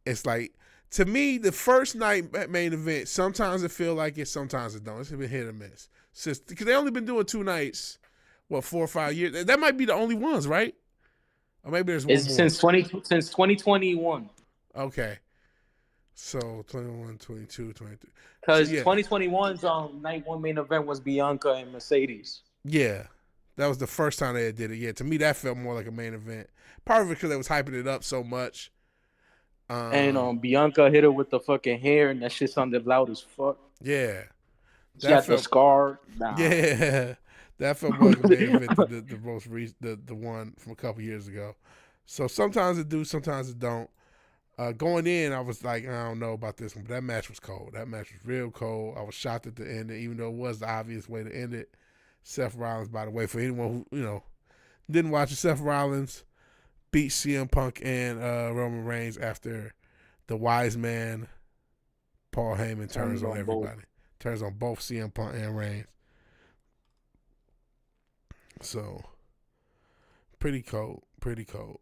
It's like, to me, the first night main event, sometimes it feel like it, sometimes it don't. It's been hit or miss. Because they only been doing 2 nights, 4 or 5 years? That might be the only ones, right? Or maybe there's one more. Since 2021. Okay. So 21, 22, 23. Because 2021's night one main event was Bianca and Mercedes. Yeah. That was the first time they did it. Yeah, to me, that felt more like a main event. Part of it because they was hyping it up so much. And Bianca hit her with the fucking hair, and that shit sounded loud as fuck. Yeah. She had the scar. Nah. Yeah. That felt more like a main event than the one from a couple years ago. So sometimes it do, sometimes it don't. Going in, I was like, I don't know about this one, but that match was cold. That match was real cold. I was shocked at the end, even though it was the obvious way to end it. Seth Rollins, by the way, for anyone who didn't watch it, Seth Rollins beat CM Punk and Roman Reigns after the wise man Paul Heyman turns on everybody. Turns on both CM Punk and Reigns. So, pretty cold. Pretty cold.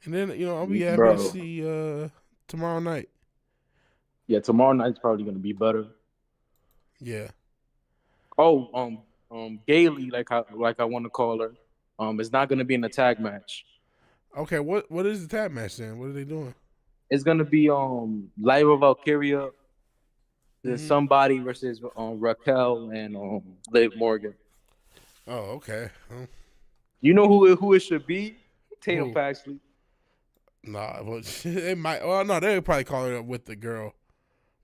And then, I'll be happy to see tomorrow night. Yeah, tomorrow night's probably going to be better. Yeah. Oh, Gailey, like I want to call her, is not going to be in the tag match. Okay, what is the tag match then? What are they doing? It's going to be Lyra Valkyria, there's somebody versus Raquel and Liv Morgan. Oh, okay. You know who it should be? Tatum Paxley. Nah, well, it might. Well, no, they would probably call it up with the girl.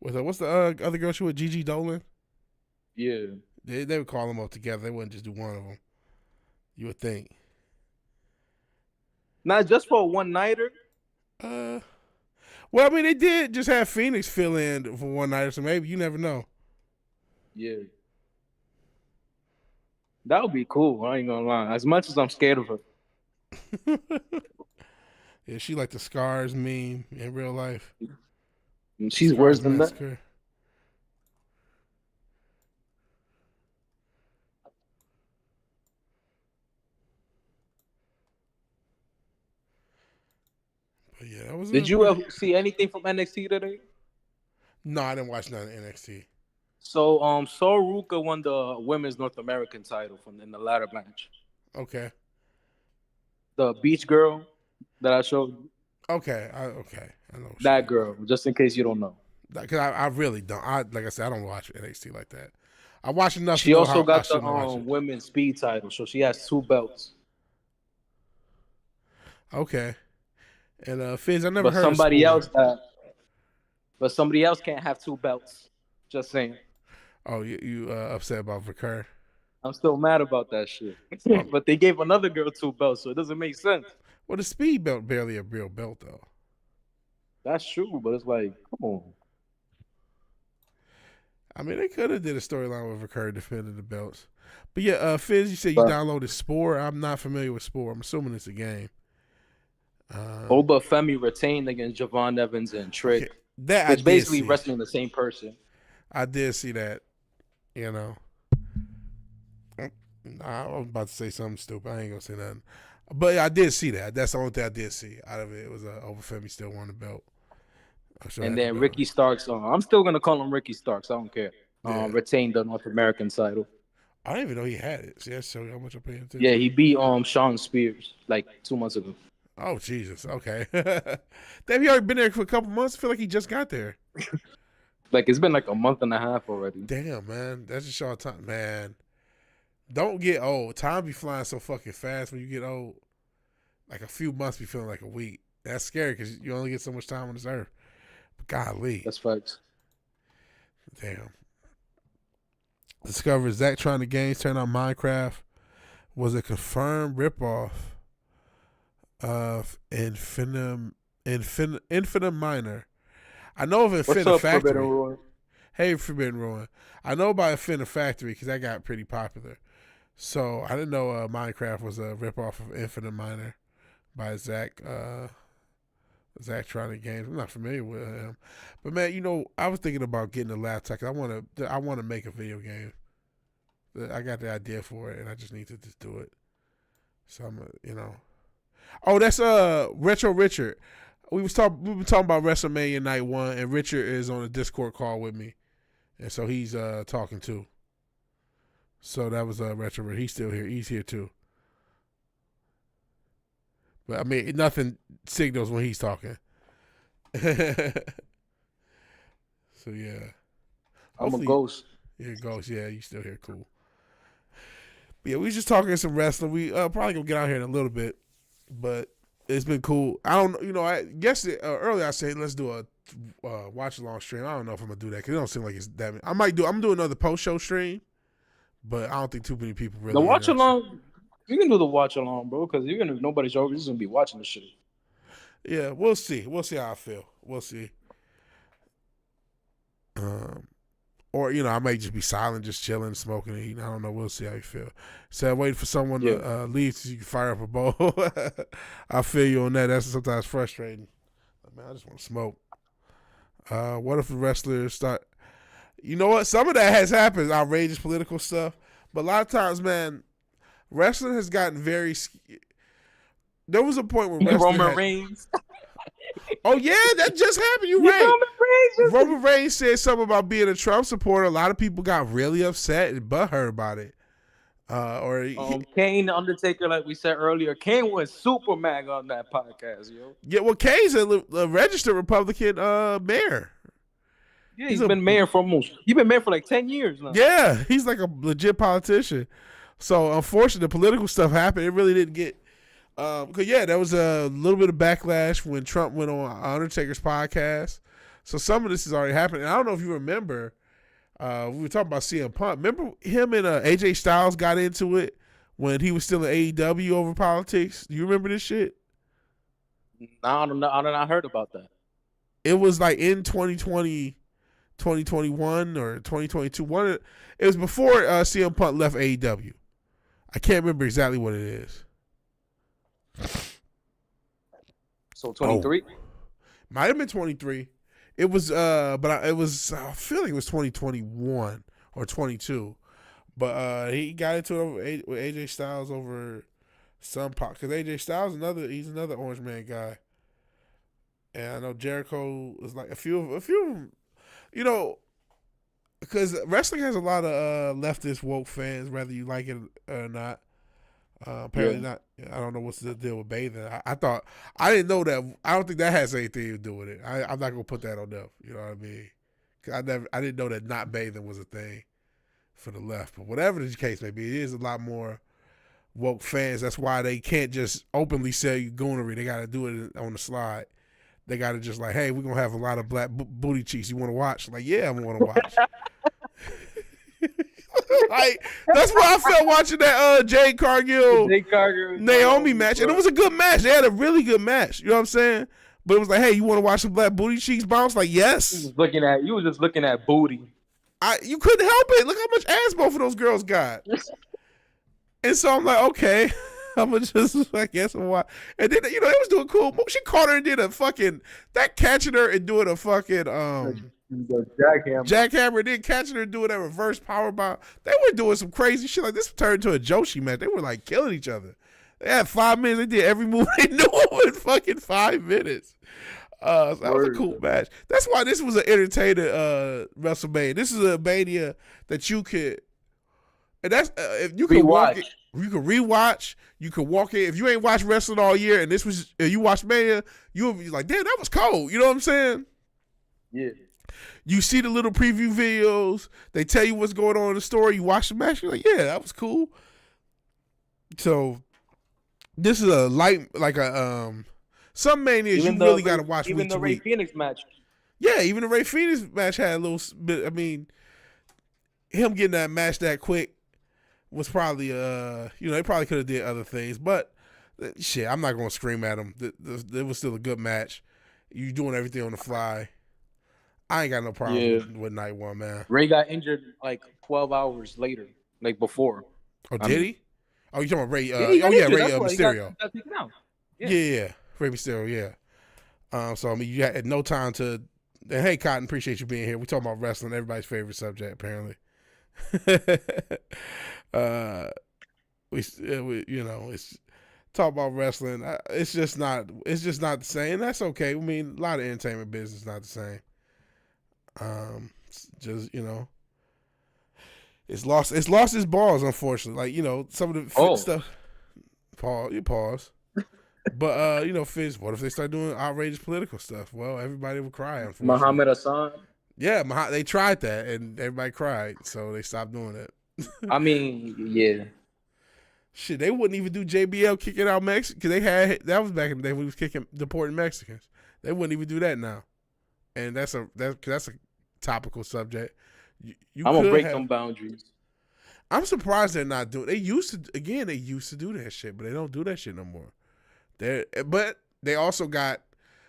With her, what's the other girl? She with Gigi Dolan. Yeah, they would call them up together. They wouldn't just do one of them. You would think. Not just for a one nighter. Well, I mean, they did just have Phoenix fill in for one nighter, so maybe you never know. Yeah, that would be cool. I ain't gonna lie. As much as I'm scared of her. Yeah, she like the Scars meme in real life. She's worse than that. But yeah, that was. Did you ever see anything from NXT today? No, I didn't watch none of NXT. So, Ruka won the Women's North American title in the ladder match. Okay. The beach girl that I showed you. Okay, I know that girl. Just in case you don't know, because I really don't. Like I said, I don't watch NXT like that. I watch enough. She also got the women's speed title, so she has 2 belts. Okay, and Fizz, I never heard of But somebody else can't have 2 belts. Just saying. Oh, you upset about Vakur? I'm still mad about that shit. But they gave another girl 2 belts, so it doesn't make sense. Well, the speed belt barely a real belt, though. That's true, but it's like, come on. I mean, they could have did a storyline with Vakur defending the belts. But yeah, Fizz, you said you downloaded Spore. I'm not familiar with Spore. I'm assuming it's a game. Oba Femi retained against Javon Evans and Trick. Okay. It's basically wrestling the same person. I did see that. I was about to say something stupid. I ain't gonna say nothing. But I did see that. That's the only thing I did see out of it. It was Oba Femi still won the belt. And then Ricky Starks. I'm still gonna call him Ricky Starks. I don't care. Yeah. Retained the North American title. I didn't even know he had it. See, that shows you how much I'm paying attention. Yeah, he beat Sean Spears like 2 months ago. Oh Jesus! Okay, damn, he already been there for a couple months. I feel like he just got there. Like it's been like a month and a half already. Damn, man, that's just short time, man. Don't get old. Time be flying so fucking fast when you get old. Like a few months be feeling like a week. That's scary because you only get so much time on this earth. Golly. That's facts. Damn. Discovered Zach trying the games turn on Minecraft was a confirmed ripoff of Infinite Minor. I know of Infinite What's up, Factory. Forbidden Ruin? Hey, Forbidden Ruin. I know about Infinite Factory because that got pretty popular. So I didn't know Minecraft was a ripoff of Infinite Minor by Zach. Zach trying the games. I'm not familiar with him, but man, you know, I was thinking about getting a laptop. I want to make a video game. I got the idea for it, and I just need to just do it. So I'm, you know. Oh, that's Retro Richard. We've been talking about WrestleMania Night 1, and Richard is on a Discord call with me, and so he's talking too. So that was Retro Richard. He's still here. He's here too. But I mean, nothing signals when he's talking. So yeah. I'm a ghost. Yeah, ghost. Yeah, you still here. Cool. But yeah, we just talking some wrestling. We probably gonna get out here in a little bit, but it's been cool. I don't, you know, I guess earlier I said let's do a watch along stream. I don't know if I'm gonna do that because it don't seem like it's that many. I'm gonna do another post show stream, but I don't think too many people really. The watch along. You can do the watch along, bro, because even if nobody's over, you're just gonna be watching the shit. Yeah, we'll see. We'll see how I feel. We'll see. Or you know, I may just be silent, just chilling, smoking, and eating. I don't know. We'll see how you feel. So I'm waiting for someone to leave so you can fire up a bowl. I feel you on that. That's sometimes frustrating. Man, I just want to smoke. What if the wrestlers start? You know what? Some of that has happened. Outrageous political stuff, but a lot of times, man. Wrestling has gotten very. There was a point where Roman Reigns. Oh yeah, that just happened. You're right. Roman Reigns said something about being a Trump supporter. A lot of people got really upset and butthurt about it. Kane, the Undertaker, like we said earlier, Kane was super mad on that podcast, yo. Yeah, well, Kane's a registered Republican mayor. Yeah, he's been mayor for like 10 years now. Yeah, he's like a legit politician. So, unfortunately, the political stuff happened. It really didn't get because there was a little bit of backlash when Trump went on Undertaker's podcast. So some of this has already happened. And I don't know if you remember, we were talking about CM Punk. Remember him and AJ Styles got into it when he was still in AEW over politics? Do you remember this shit? I don't know. I don't know. I heard about that. It was like in 2020, 2021 or 2022. It was before CM Punk left AEW. I can't remember exactly what it is. So 23? Might have been 23. It was I feel like it was 2021 or 22. But he got into it with AJ Styles over some pop because AJ Styles he's another Orange Man guy. And I know Jericho was like a few of them, you know, because wrestling has a lot of leftist woke fans, whether you like it or not. Apparently not. I don't know what's the deal with bathing. I didn't know that. I don't think that has anything to do with it. I'm not gonna put that on them. You know what I mean? 'Cause I didn't know that not bathing was a thing for the left. But whatever the case may be, it is a lot more woke fans. That's why they can't just openly sell you goonery. They got to do it on the slide. They got to just like, hey, we're gonna have a lot of black booty cheeks. You want to watch? Like, yeah, I want to watch. Like that's why I felt watching that Jade Cargill Naomi match, and it was a good match. They had a really good match. You know what I'm saying? But it was like, hey, you want to watch some black booty cheeks bounce? Like, yes. You was just looking at booty. You couldn't help it. Look how much ass both of those girls got. And so I'm like, okay, I'm gonna just, I guess, watch. And then it was doing cool. She caught her and did a fucking catching her and doing a fucking jackhammer, then catching her doing that reverse power bomb. They were doing some crazy shit. Like this turned into a Joshi match. They were like killing each other. They had 5 minutes. They did every move they knew in fucking 5 minutes. So that was a cool match. That's why this was an entertaining WrestleMania. This is a Mania that you could, and that's if you can walk it, you can rewatch. You can walk in. If you ain't watched wrestling all year, and this was you watched Mania, you'll be like, damn, that was cold. You know what I'm saying? Yeah. You see the little preview videos. They tell you what's going on in the story. You watch the match. You're like, yeah, that was cool. So this is a light, like a some Manias you really got to watch. Even the Ray Phoenix match. Yeah, even the Ray Phoenix match had a little bit. I mean, him getting that match that quick was probably they probably could have did other things, but shit, I'm not gonna scream at him. It was still a good match. You doing everything on the fly. I ain't got no problem with night one, man. Ray got injured like 12 hours later, like before. Oh, did he? Oh, you talking about Ray? Ray Mysterio. Got taken out. Yeah, Ray Mysterio. Yeah. So I mean, you had no time to. And hey, Cotton, appreciate you being here. We talking about wrestling, everybody's favorite subject, apparently. It's talk about wrestling. It's just not the same. That's okay. I mean, a lot of entertainment business is not the same. It's lost its balls, unfortunately. Like, some of the stuff. Pause. But Fizz, what if they start doing outrageous political stuff? Well, everybody would cry, unfortunately. Muhammad Hassan. Yeah, they tried that and everybody cried, so they stopped doing it. I mean, yeah. Shit, they wouldn't even do JBL kicking out Mexicans because that was back in the day when he was deporting Mexicans. They wouldn't even do that now, and that's a topical subject. I'm gonna break them boundaries. I'm surprised they're not doing. They used to do that shit, but they don't do that shit no more. But they also got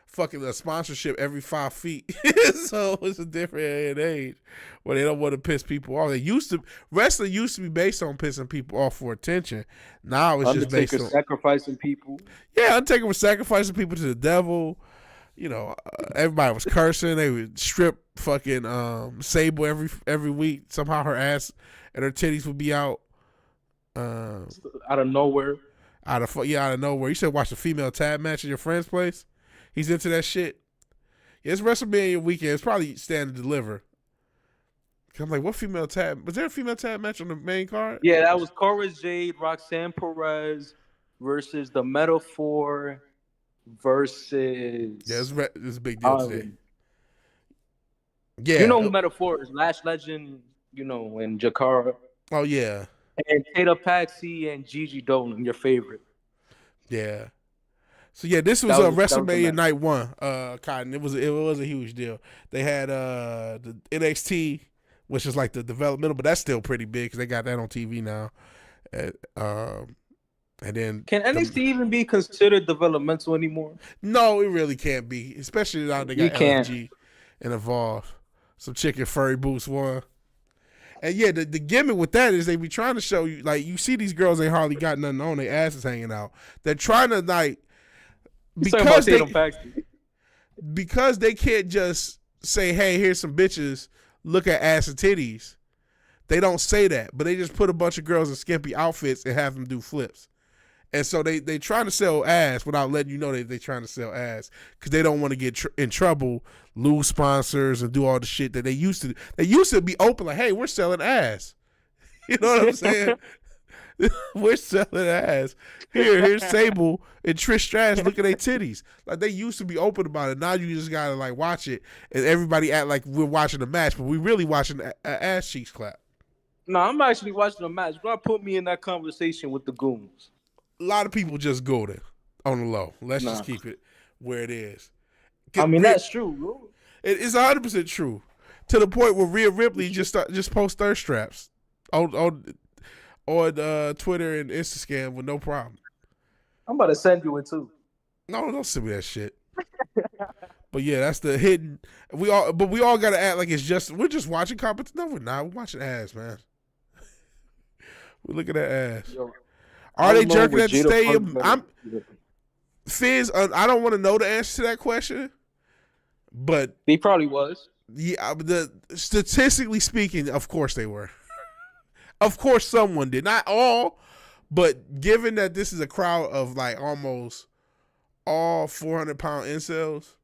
fucking a sponsorship every 5 feet, so it's a different age where they don't want to piss people off. Wrestling used to be based on pissing people off for attention. Now it's just based on sacrificing people. Yeah, Undertaker was sacrificing people to the devil. Everybody was cursing. They would strip fucking Sable every week. Somehow her ass and her titties would be out. Out of nowhere. Out of nowhere. You should watch a female tag match at your friend's place. He's into that shit. Yeah, it's WrestleMania weekend. It's probably stand to deliver. I'm like, what female tag? Was there a female tag match on the main card? Yeah, that was Cora Jade, Roxanne Perez versus the Metaphor versus. Yeah, it's a big deal today. Yeah, you know who Metaphor is? Lash Legend, and Jakara. Oh yeah. And Tatum Paxi and Gigi Dolan, your favorite. Yeah. So yeah, this was WrestleMania night one. Cotton. It was a huge deal. They had the NXT, which is like the developmental, but that's still pretty big because they got that on TV now. And then can NXT even be considered developmental anymore? No, it really can't be, especially now they got LFG and Evolve. Some chicken furry boots won. And yeah, the gimmick with that is they be trying to show you, like, you see these girls ain't hardly got nothing on, their asses hanging out. They're trying to, like, because they can't just say, hey, here's some bitches, look at ass and titties. They don't say that, but they just put a bunch of girls in skimpy outfits and have them do flips. And so they trying to sell ass without letting you know they trying to sell ass because they don't want to get in trouble, lose sponsors, and do all the shit that they used to. They used to be open like, hey, we're selling ass. You know what I'm saying? We're selling ass. Here's Sable and Trish Stratus. Look at their titties. Like, they used to be open about it. Now you just gotta like watch it, and everybody act like we're watching a match, but we really watching an ass cheeks clap. No, I'm actually watching a match. You're gonna put me in that conversation with the goons. A lot of people just go there on the low. Let's just keep it where it is. I mean, that's true, bro. It's 100% true. To the point where Rhea Ripley just post thirst straps on Twitter and Instagram with no problem. I'm about to send you it too. No, don't send me that shit. But yeah, that's the hidden. We all gotta act like we're just watching competition. No, we're not. We're watching ass, man. We look at that ass. Yo, are they jerking at the stadium? Fizz, I don't want to know the answer to that question, but he probably was. Yeah, statistically speaking, of course they were. Of course, someone did. Not all, but given that this is a crowd of like almost all 400-pound incels,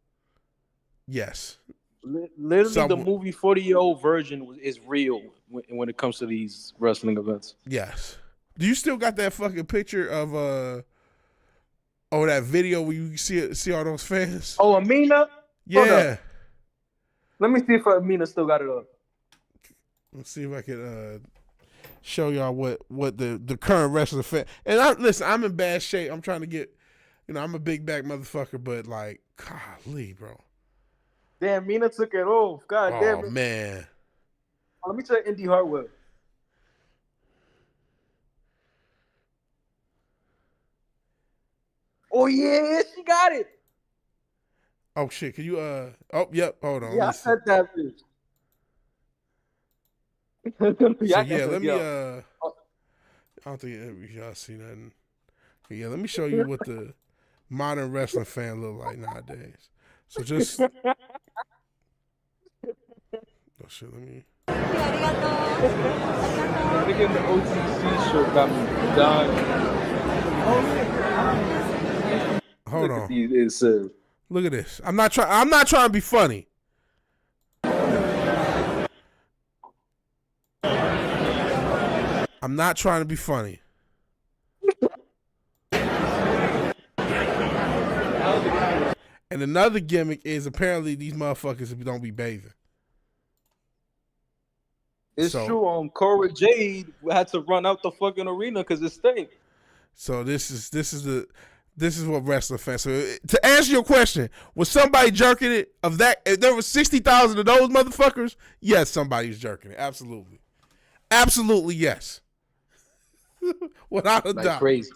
yes. Literally, the movie 40-year-old virgin is real when it comes to these wrestling events. Yes. Do you still got that fucking picture of that video where you see all those fans? Oh, Amina? Yeah. Let me see if Amina still got it up. Let's see if I can show y'all what the current wrestling fan. And I'm in bad shape. I'm trying to get, I'm a big back motherfucker, but like, golly, bro. Damn, Mina took it off. God damn Oh it. man. Let me check Indy Hartwell. Oh yeah, she got it. Oh shit. Can you oh yep, hold on. Let Yeah, I me see. said that bitch. So Yeah, yeah, let me yo. I don't think y'all see nothing. But yeah, let me show you what the modern wrestling fan look like nowadays. So just oh shit, let me Nigga in the OTC shirt got me done. hold Look at on. these. Look at this. I'm not trying to be funny. I'm not trying to be funny. And another gimmick is apparently these motherfuckers don't be bathing. It's So, true. Cora Jade had to run out the fucking arena because it stank. So this is what wrestling fans. So to answer your question, was somebody jerking it? Of that, if there was 60,000 of those motherfuckers, yes, somebody's jerking it. Absolutely, yes. Without a Like doubt. crazy.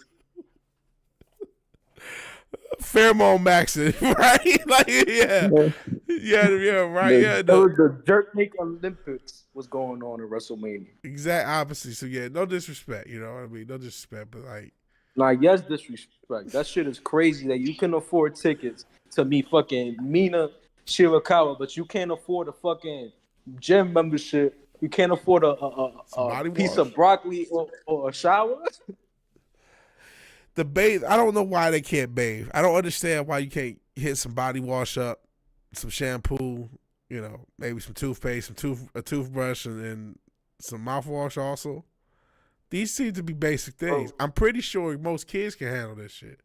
Pheromone Maxon, right? Like yeah, right. Yeah, The Jerk Make Olympics was going on in WrestleMania. exact opposite. So yeah, no disrespect. You know what I mean? No disrespect, but like. Like, yes, disrespect. That shit is crazy that you can afford tickets to meet fucking Mina Shirakawa, but you can't afford a fucking gym membership. You can't afford a piece of broccoli or a shower. The bathe, I don't know why they can't bathe. I don't understand why you can't hit some body wash up, some shampoo, you know, maybe some toothpaste, a toothbrush, and then some mouthwash also. These seem to be basic things. I'm pretty sure most kids can handle this shit.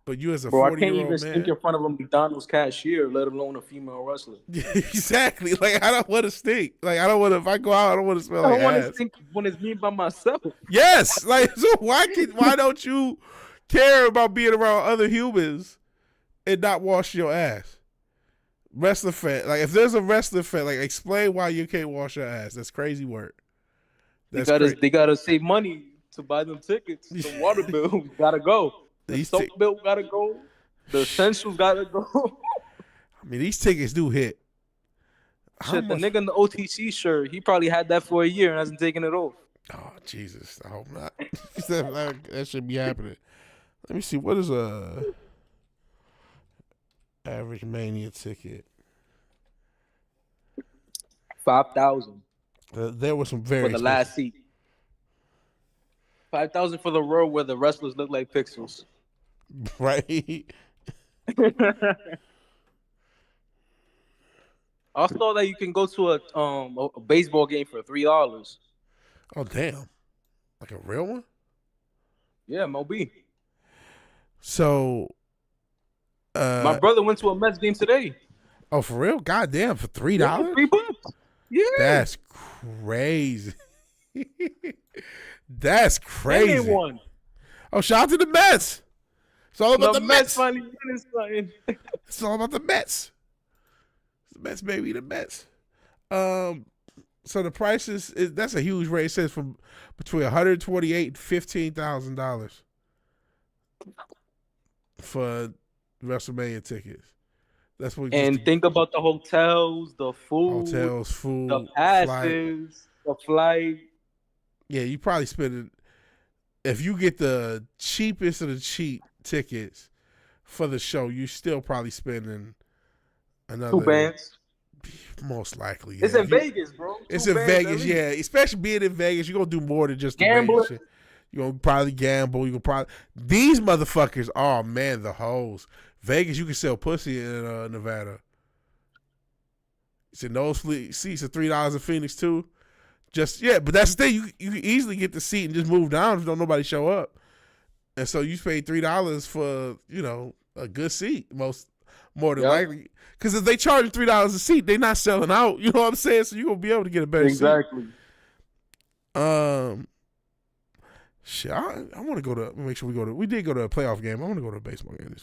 But you as a 40-year-old I can't even man, stink in front of a McDonald's cashier, let alone a female wrestler. exactly. Like I don't want to stink. Like I don't want to. If I go out, I don't want to smell like I don't want ass. to stink when it's me by myself. Yes. Like so, why don't you care about being around other humans and not wash your ass? Wrestler fan. Like if there's a wrestler fan, like explain why you can't wash your ass. That's crazy work. They gotta save money to buy them tickets. The water bill gotta go. The soap bill gotta go. The essentials gotta go. I mean, these tickets do hit. Shit, the nigga in the OTC shirt, he probably had that for a year and hasn't taken it off. Oh, Jesus. I hope not. that should be happening. Let me see. What is a average Mania ticket? 5,000. There was some very for the last seat. 5,000 for the row where the wrestlers look like pixels. Right. I saw that you can go to a baseball game for $3. Oh damn! Like a real one? Yeah, Moby. So, my brother went to a Mets game today. Oh, for real? God damn! For $3? Yeah, $3. Yeah, that's crazy. That's crazy. And they won. Oh, shout out to the Mets. It's all about the Mets. Finally winning something. It's all about the Mets. The Mets, baby, the Mets. So the prices that's a huge rate. It says from between $128,000 and $15,000 for WrestleMania tickets. That's what. And think about the hotels, the food, the passes, the flight. Yeah, you probably spend it if you get the cheapest of the cheap tickets for the show. You still probably spending another 2 bands. Most likely, yeah. It's in Vegas, bro. It's in Vegas, yeah. Especially being in Vegas, you're gonna do more than just gamble. Shit. You're gonna probably gamble. You can probably these motherfuckers. Oh man, the hoes. Vegas, you can sell pussy in Nevada. It's in those seats are $3 in Phoenix too. But that's the thing. You can easily get the seat and just move down if don't nobody show up. And so you pay $3 for a good seat more than likely. Because if they charge $3 a seat, they're not selling out. You know what I'm saying? So you're gonna be able to get a better seat. Shit, I want to go to. Make sure we go to. We did go to a playoff game. I want to go to a baseball game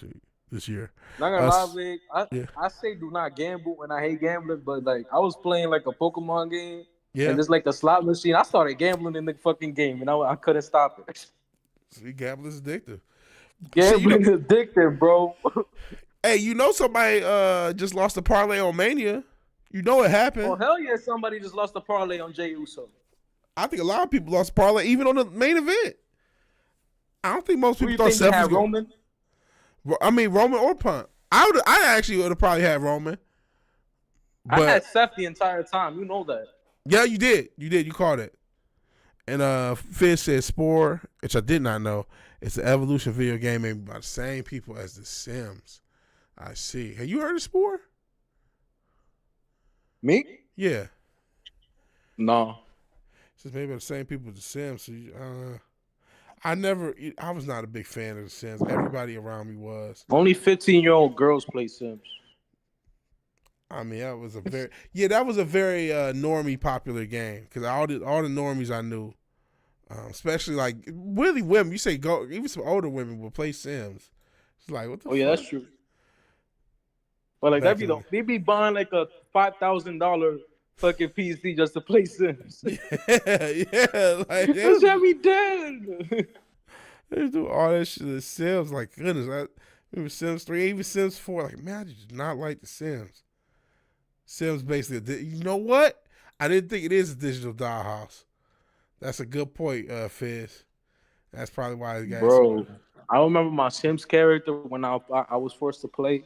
this year. Not gonna lie, Vic. Yeah. I say do not gamble, and I hate gambling. But like, I was playing like a Pokemon game, Yeah. and there's like a slot machine. I started gambling in the fucking game, and I couldn't stop it. See, gambling is addictive. See, Gambling is addictive, bro. hey, somebody just lost a parlay on Mania. You know it happened. Oh hell yeah! Somebody just lost a parlay on Jey Uso. I think a lot of people lost a parlay even on the main event. I don't think most people thought Seth was Roman. I mean Roman or Punk. I actually would have probably had Roman. But I had Seth the entire time. You know that. Yeah, you did. You called it. And Fizz said Spore, which I did not know. It's an Evolution video game made by the same people as The Sims. I see. Have you heard of Spore? Me? Yeah. No. It's made by the same people as The Sims. So I was not a big fan of The Sims. Everybody around me was. Only 15-year-old girls play Sims. I mean, that was a very normie popular game because all the normies I knew, especially like really women. You say go, even some older women will play Sims. It's like what the? Oh yeah, that's true. But like they be buying like a $5,000 fucking PC just to play Sims. Yeah, like that's how we did. They do all that shit. The Sims, like goodness, I remember Sims 3, even Sims 4. Like man, I did not like the Sims. Sims basically, you know what? I didn't think it is a digital dollhouse. That's a good point, Fizz. That's probably why the guys. Bro, I remember my Sims character when I was forced to play.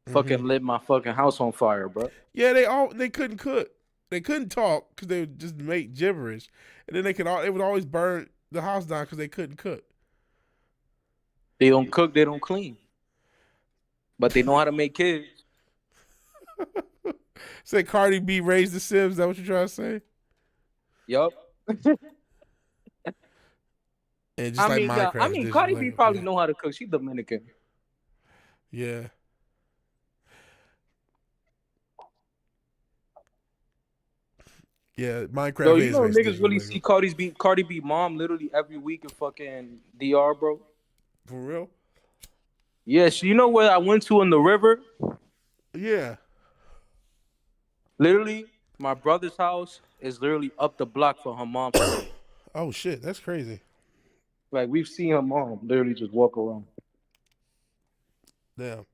Fucking lit my fucking house on fire, bro. Yeah, they couldn't cook, they couldn't talk because they would just make gibberish, and then they would always burn the house down because they couldn't cook. They don't cook, they don't clean, but they know how to make kids. Say Cardi B raised the Sims. Is that what you're trying to say? Yup. And just Minecraft. Cardi B probably know how to cook. She's Dominican. Yeah. Yeah, Minecraft. Yo, you know niggas really see Cardi B mom literally every week in fucking DR, bro. For real? Yes, you know where I went to in the river? Yeah. Literally, my brother's house is literally up the block from her mom's house. Oh shit, that's crazy. Like we've seen her mom literally just walk around. Damn.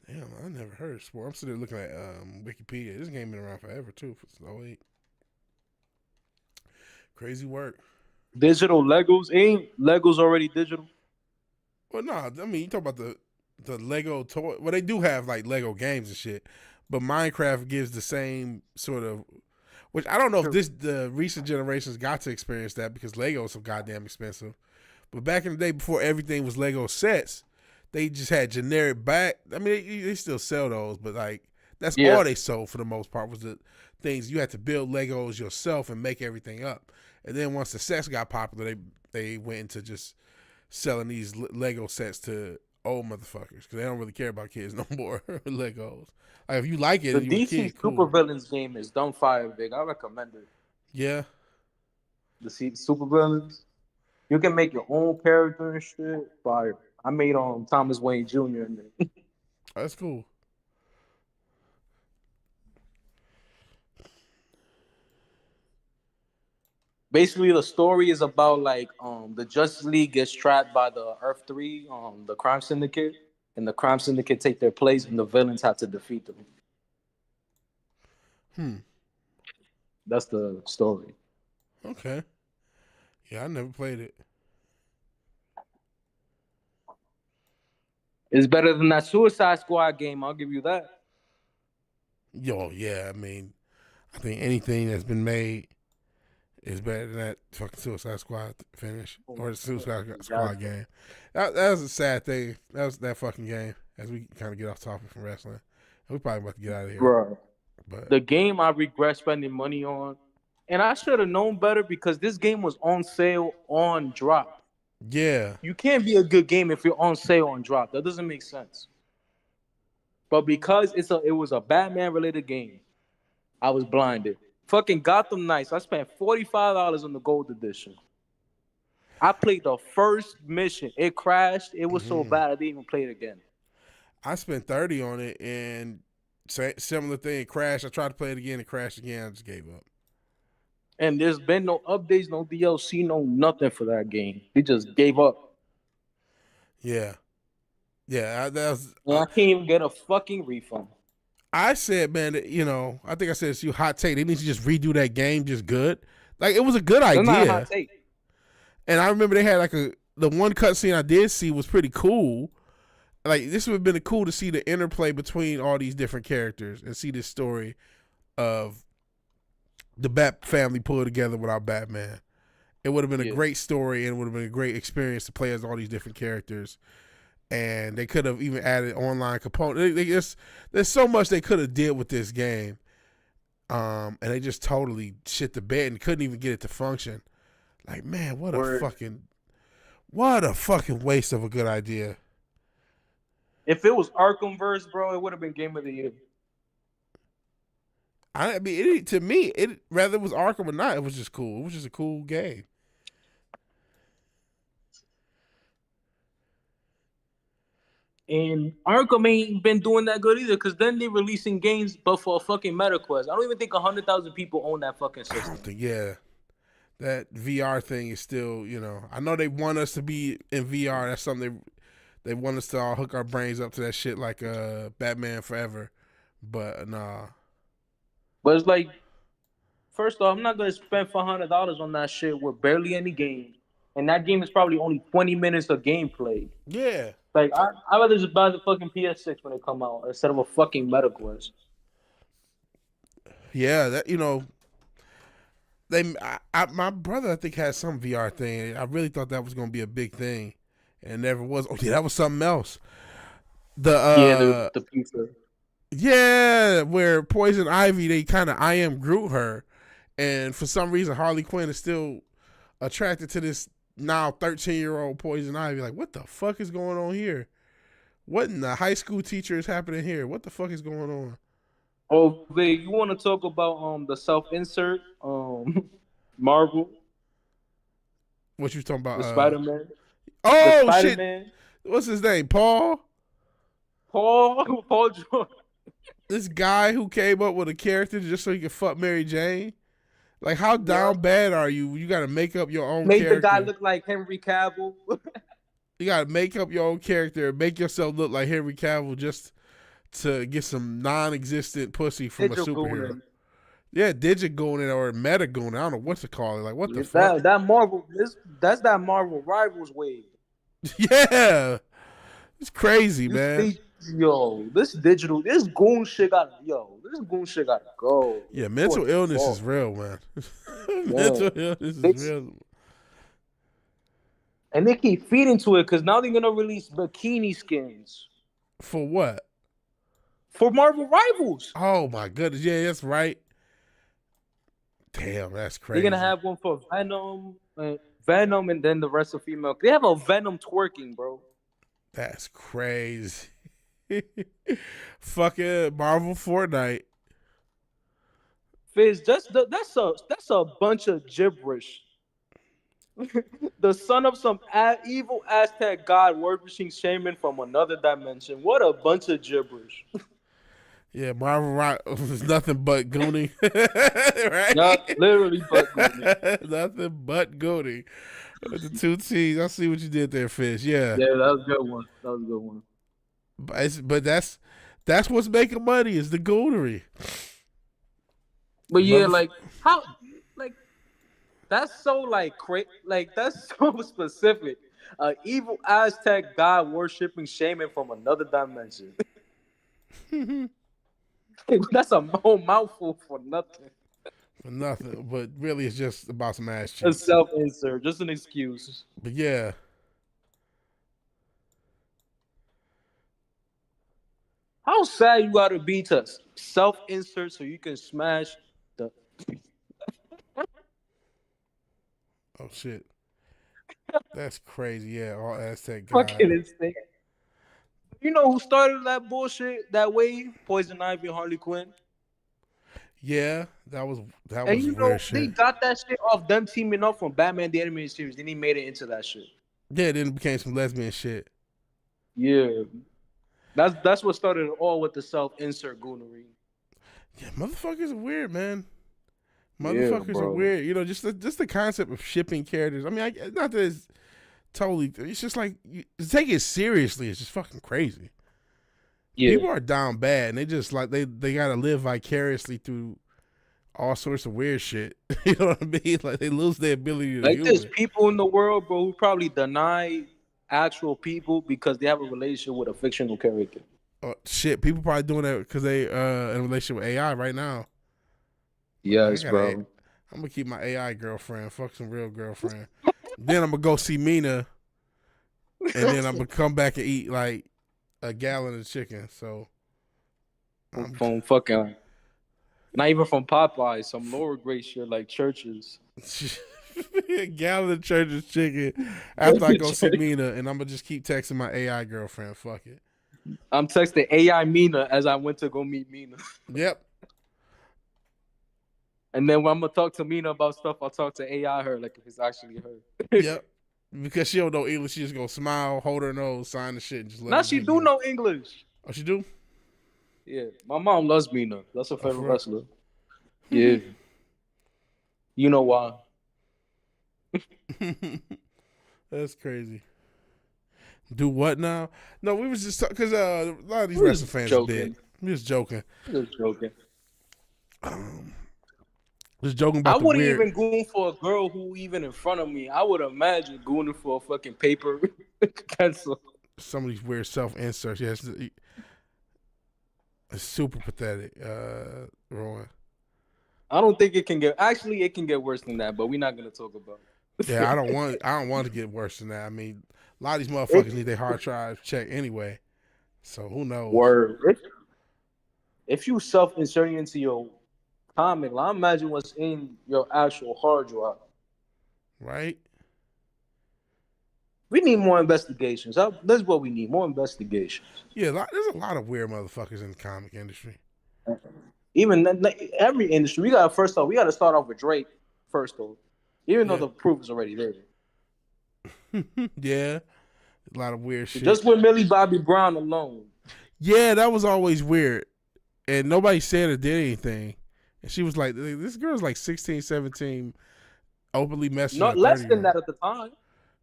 Damn, I never heard of Sport. I'm sitting there looking at Wikipedia. This game been around forever too. For 08. Crazy work. Digital Legos? Ain't Legos already digital? Well, no, I mean you talk about the Lego toy. Well, they do have like Lego games and shit, but Minecraft gives the same sort of. Which I don't know if the recent generations got to experience that because Legos so goddamn expensive. But back in the day, before everything was Lego sets, they just had generic back. I mean, they still sell those, but like that's all they sold for the most part was the things you had to build Legos yourself and make everything up. And then once the sets got popular, they went into just selling these Lego sets to old motherfuckers because they don't really care about kids no more. Legos. Like if you like it, the you DC kid, Super Villains game is dumb fire, big. I recommend it. Yeah. The Super Villains. You can make your own character and shit. Fire. I made Thomas Wayne Jr. in there. That's cool. Basically, the story is about like the Justice League gets trapped by the Earth 3, the Crime Syndicate, and the Crime Syndicate take their place, and the villains have to defeat them. That's the story. Okay. Yeah, I never played it. It's better than that Suicide Squad game. I'll give you that. Yo, yeah. I mean, I think anything that's been made is better than that fucking Suicide Squad finish or the Suicide Squad game. That was a sad thing. That was that fucking game. As we kind of get off topic from wrestling, we're probably about to get out of here. Bro, but the game I regret spending money on, and I should have known better because this game was on sale on drop. Yeah. You can't be a good game if you're on sale on drop. That doesn't make sense. But because it was a Batman related game, I was blinded. Fucking Gotham Knights. I spent $45 on the gold edition. I played the first mission. It crashed. It was so bad I didn't even play it again. I spent 30 on it and similar thing, it crashed. I tried to play it again, it crashed again. I just gave up. And there's been no updates, no DLC, no nothing for that game. They just gave up. Yeah. Yeah, that was. And I can't even get a fucking refund. I said, man, I think I said it's you hot take. They need to just redo that game just good. Like, it was a good idea. It's not a hot take. And I remember they had like the one cutscene I did see was pretty cool. Like, this would have been cool to see the interplay between all these different characters and see this story of the Bat family pulled together without Batman. It would have been a great story and it would have been a great experience to play as all these different characters. And they could have even added online components. There's so much they could have did with this game. And they just totally shit the bed and couldn't even get it to function. Like, man, what a fucking waste of a good idea. If it was Arkhamverse, bro, it would have been Game of the Year. I mean, to me, whether it was Arkham or not, it was just cool. It was just a cool game. And Arkham ain't been doing that good either, because then they're releasing games but for a fucking MetaQuest. I don't even think 100,000 people own that fucking system. I don't think, that VR thing is still, I know they want us to be in VR. That's something they want us to all hook our brains up to that shit like Batman Forever. But nah. But it's like, first off, I'm not going to spend $400 on that shit with barely any games. And that game is probably only 20 minutes of gameplay. Yeah. Like, I'd rather just buy the fucking PS6 when it come out instead of a fucking MetaQuest. Yeah, that, my brother, I think, had some VR thing. I really thought that was going to be a big thing. And it never was. Oh, yeah, that was something else. The pizza. Yeah, where Poison Ivy, they kind of I Am Groot her. And for some reason, Harley Quinn is still attracted to this now 13-year-old Poison Ivy. Like, what the fuck is going on here? What in the high school teacher is happening here? What the fuck is going on? Oh, Vic, you want to talk about the self-insert Marvel? What you talking about? The Spider-Man? Oh, the Spider-Man. Shit. What's his name? Paul Jordan. This guy who came up with a character just so he could fuck Mary Jane? Like, how down bad are you? You got to make up your own character. Make the guy look like Henry Cavill. You got to make up your own character and make yourself look like Henry Cavill just to get some non-existent pussy from a superhero. Yeah, Digigooning or Metagooning. I don't know what to call it. Like, what the fuck? That Marvel, that's that Marvel Rivals wave. Yeah. It's crazy, man. This goon shit gotta go. Yeah, mental illness is real, man. Mental illness is real. And they keep feeding to it because now they're gonna release bikini skins. For what? For Marvel Rivals. Oh my goodness, yeah, that's right. Damn, that's crazy. They're gonna have one for Venom, and then the rest of female. They have a Venom twerking, bro. That's crazy. Fucking Marvel Fortnite. Fizz, that's a bunch of gibberish. The son of some evil Aztec god worshiping shaman from another dimension. What a bunch of gibberish. Yeah, Marvel was nothing but gooning. Right? Literally but gooning. Nothing but gooning. With the two T's. I see what you did there, Fish. Yeah. Yeah, that was a good one. That was a good one. But that's what's making money is the goonery. But yeah, like how, like that's so that's so specific. Evil Aztec god worshipping shaman from another dimension. That's a whole mouthful for nothing. For nothing, but really, it's just about some ass cheeks. A self-insert, just an excuse. But yeah. How sad you gotta be to self-insert so you can smash the... Oh, shit. That's crazy. Yeah, all Aztec guys. Fucking insane. You know who started that bullshit, that wave? Poison Ivy, Harley Quinn. Yeah, that was And you know, weird they shit. got that shit off them teaming up from Batman the Animated Series. Then he made it into that shit. Yeah, then it became some lesbian shit. Yeah. That's what started it all with the self-insert goonery. Yeah, motherfuckers are weird, man. Yeah, Motherfuckers are bro. weird. You know, just the concept of shipping characters. I mean, not that it's totally. It's just like to take it seriously. It's just fucking crazy. Yeah. People are down bad, and they just like they gotta live vicariously through all sorts of weird shit. You know what I mean? Like they lose their ability to Like there's human. people in the world, bro, who probably deny actual people because they have a relationship with a fictional character. Shit, people probably doing that because they in a relationship with AI right now. Like Yes, bro. I'm gonna keep my AI girlfriend. Fuck some real girlfriend. Then I'm gonna go see Mina, and then I'm gonna come back and eat like a gallon of chicken. So From fucking, not even from Popeyes, some lower grade shit like churches. a gallon of church's chicken after I go see Mina, and I'm gonna just keep texting my AI girlfriend. Fuck it. I'm texting AI Mina as I went to go meet Mina. Yep. And then when I'm gonna talk to Mina about stuff, I'll talk to AI her like if it's actually her. Yep. Because she don't know English, she just gonna smile, hold her nose, sign the shit, and just let Now it she be. do know English. Oh, she do? Yeah, my mom loves Mina. That's her favorite for real? wrestler. Yeah, you know why? That's crazy. Do what now? No, we was just because a lot of these We was wrestling fans are joking. dead. We just joking. Just joking. Just joking I about the wouldn't weird. even goon for a girl who even in front of me. I would imagine gooning for a fucking paper pencil. Some of these weird self inserts. Yes, it's super pathetic. Rowan. I don't think it can get. Actually, it can get worse than that, but we're not gonna talk about it. Yeah, I don't want to get worse than that. I mean, a lot of these motherfuckers need their hard drive checked anyway. So who knows? Word. If you self-inserting into your comic, I imagine what's in your actual hard drive. Right? We need more investigations. That's what we need. More investigations. Yeah, there's a lot of weird motherfuckers in the comic industry. Even every industry, we got to start off with Drake first, though. Even though the proof is already there. Yeah, a lot of weird shit. Just with Millie Bobby Brown alone. Yeah, that was always weird, and nobody said or did anything. And she was like, "This girl's like 16, 17, openly messaging." Not less than that at the time.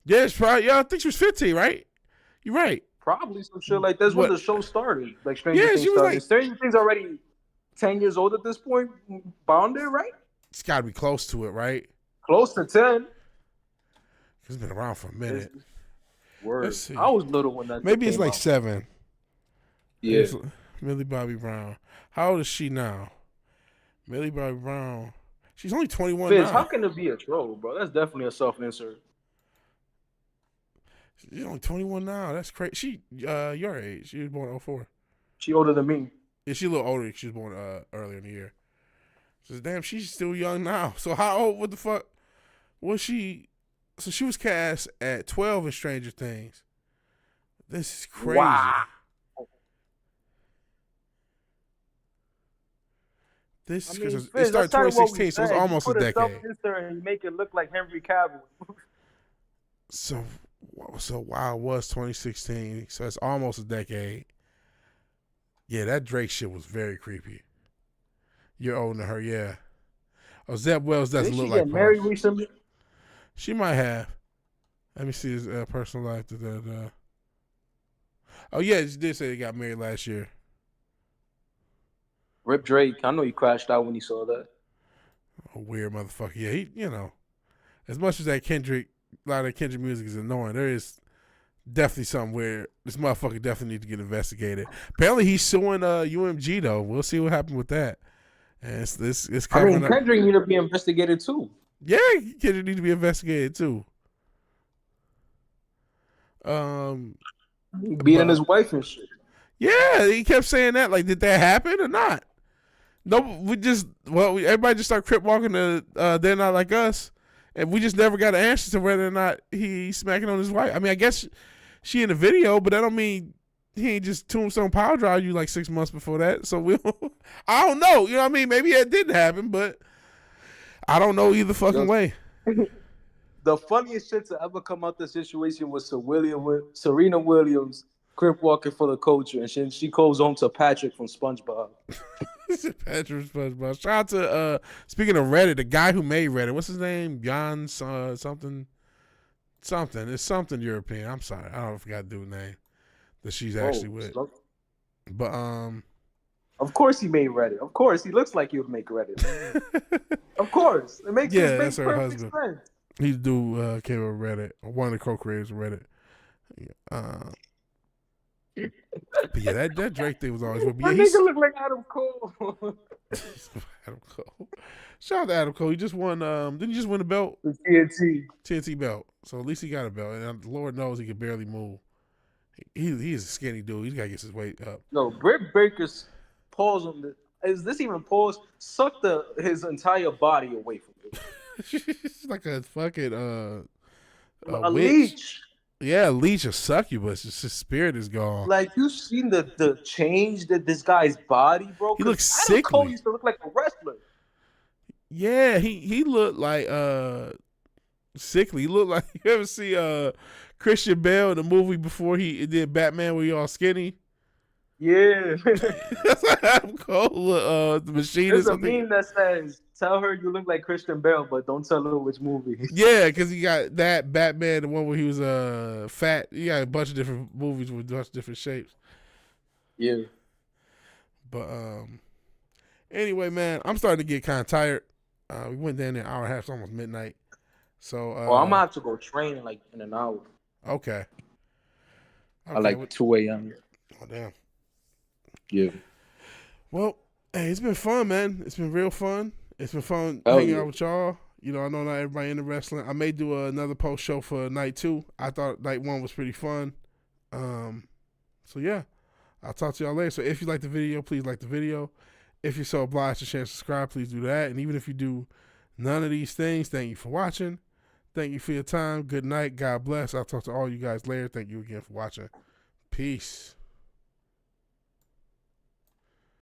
Yeah, it's probably. Yeah, I think she was 15, right? You're right. Probably some shit like that's when the show started. Like Stranger Things she was started. like, Stranger Things already 10 years old at this point. Bounded, right? It's got to be close to it, right? Close to 10. It's been around for a minute. Word. Let's see. I was little when that. Maybe it's came like out. 7. Yeah. It's Millie Bobby Brown. How old is she now? Millie Bobby Brown. She's only 21 Fizz, now. how can it be a troll, bro? That's definitely a self-insert. She's only 21 now. That's crazy. She, your age. She was born in 04. She older than me. Yeah, she's a little older. She was born earlier in the year. So damn, she's still young now. So how old? What the fuck was she? So she was cast at 12 in Stranger Things. This is crazy. Wow. This I mean, because Fizz, it started 2016, so it's almost a decade. Self-insert and you make it look like Henry Cavill. So wow, it was 2016. So it's almost a decade. Yeah, that Drake shit was very creepy. You're older than her, yeah. Oh, Zeb Wells doesn't look like Did she get married recently? She might have. Let me see his personal life. Oh yeah, she did say they got married last year. Rip Drake. I know he crashed out when he saw that. A weird motherfucker. Yeah, he, as much as that Kendrick, a lot of that Kendrick music is annoying, there is definitely something where this motherfucker definitely need to get investigated. Apparently he's suing UMG though. We'll see what happened with that. And it's covering up. Kendrick need to be investigated too. Yeah, Kendrick need to be investigated too. Beating his wife and shit. Yeah, he kept saying that. Like, did that happen or not? No, everybody just started crip walking to They're Not Like Us, and we just never got an answer to whether or not he's smacking on his wife. I mean, I guess she in the video, but that don't mean he ain't just tombstone power drive you like 6 months before that. So I don't know. You know what I mean? Maybe it didn't happen, but I don't know either fucking way. The funniest shit to ever come out the situation was Serena Williams crip walking for the culture, and she goes home to Patrick from SpongeBob. Patrick SpongeBob. Shout out to speaking of Reddit, the guy who made Reddit. What's his name? Jan something. It's something European. I'm sorry, I don't forgot the dude's name that she's actually with. But of course he made Reddit. Of course he looks like he would make Reddit. Of course it makes that's her perfect husband. sense. He's dude came with Reddit, one of the co-creators of Reddit. But yeah, that Drake thing was always with me. That nigga look like Adam Cole. Adam Cole. Shout out to Adam Cole. He just won. Didn't he just win a belt? The TNT belt. So at least he got a belt, and Lord knows he can barely move. He's a skinny dude. He's gotta get his weight up. No, Britt Baker's pause on the. Is this even pause? Suck his entire body away from him. She's like a fucking a leech. Yeah, a leech, a succubus. Just his spirit is gone. Like, you seen the change that this guy's body, bro? He looks Adam sickly. Cole used to look like a wrestler. Yeah, he looked like sickly. He looked like, you ever see Christian Bale in the movie before he did Batman where he all skinny? Yeah. That's like Adam Cole, the machine. There's a meme that says, "Tell her you look like Christian Bale, but don't tell her which movie." Yeah, because he got that Batman, the one where he was fat. He got a bunch of different movies with a bunch of different shapes. Yeah. But anyway, man, I'm starting to get kind of tired. We went down there an hour and a half, it's almost midnight. So well, I'm gonna have to go train in an hour. Okay. I like 2 a.m. Oh damn. Yeah. Well, hey, it's been fun, man. It's been real fun. It's been fun hanging out with y'all. You know, I know not everybody into wrestling. I may do another post show for night 2. I thought night 1 was pretty fun. So yeah, I'll talk to y'all later. So if you like the video, please like the video. If you're so obliged to share and subscribe, please do that. And even if you do none of these things, thank you for watching. Thank you for your time. Good night. God bless. I'll talk to all you guys later. Thank you again for watching. Peace.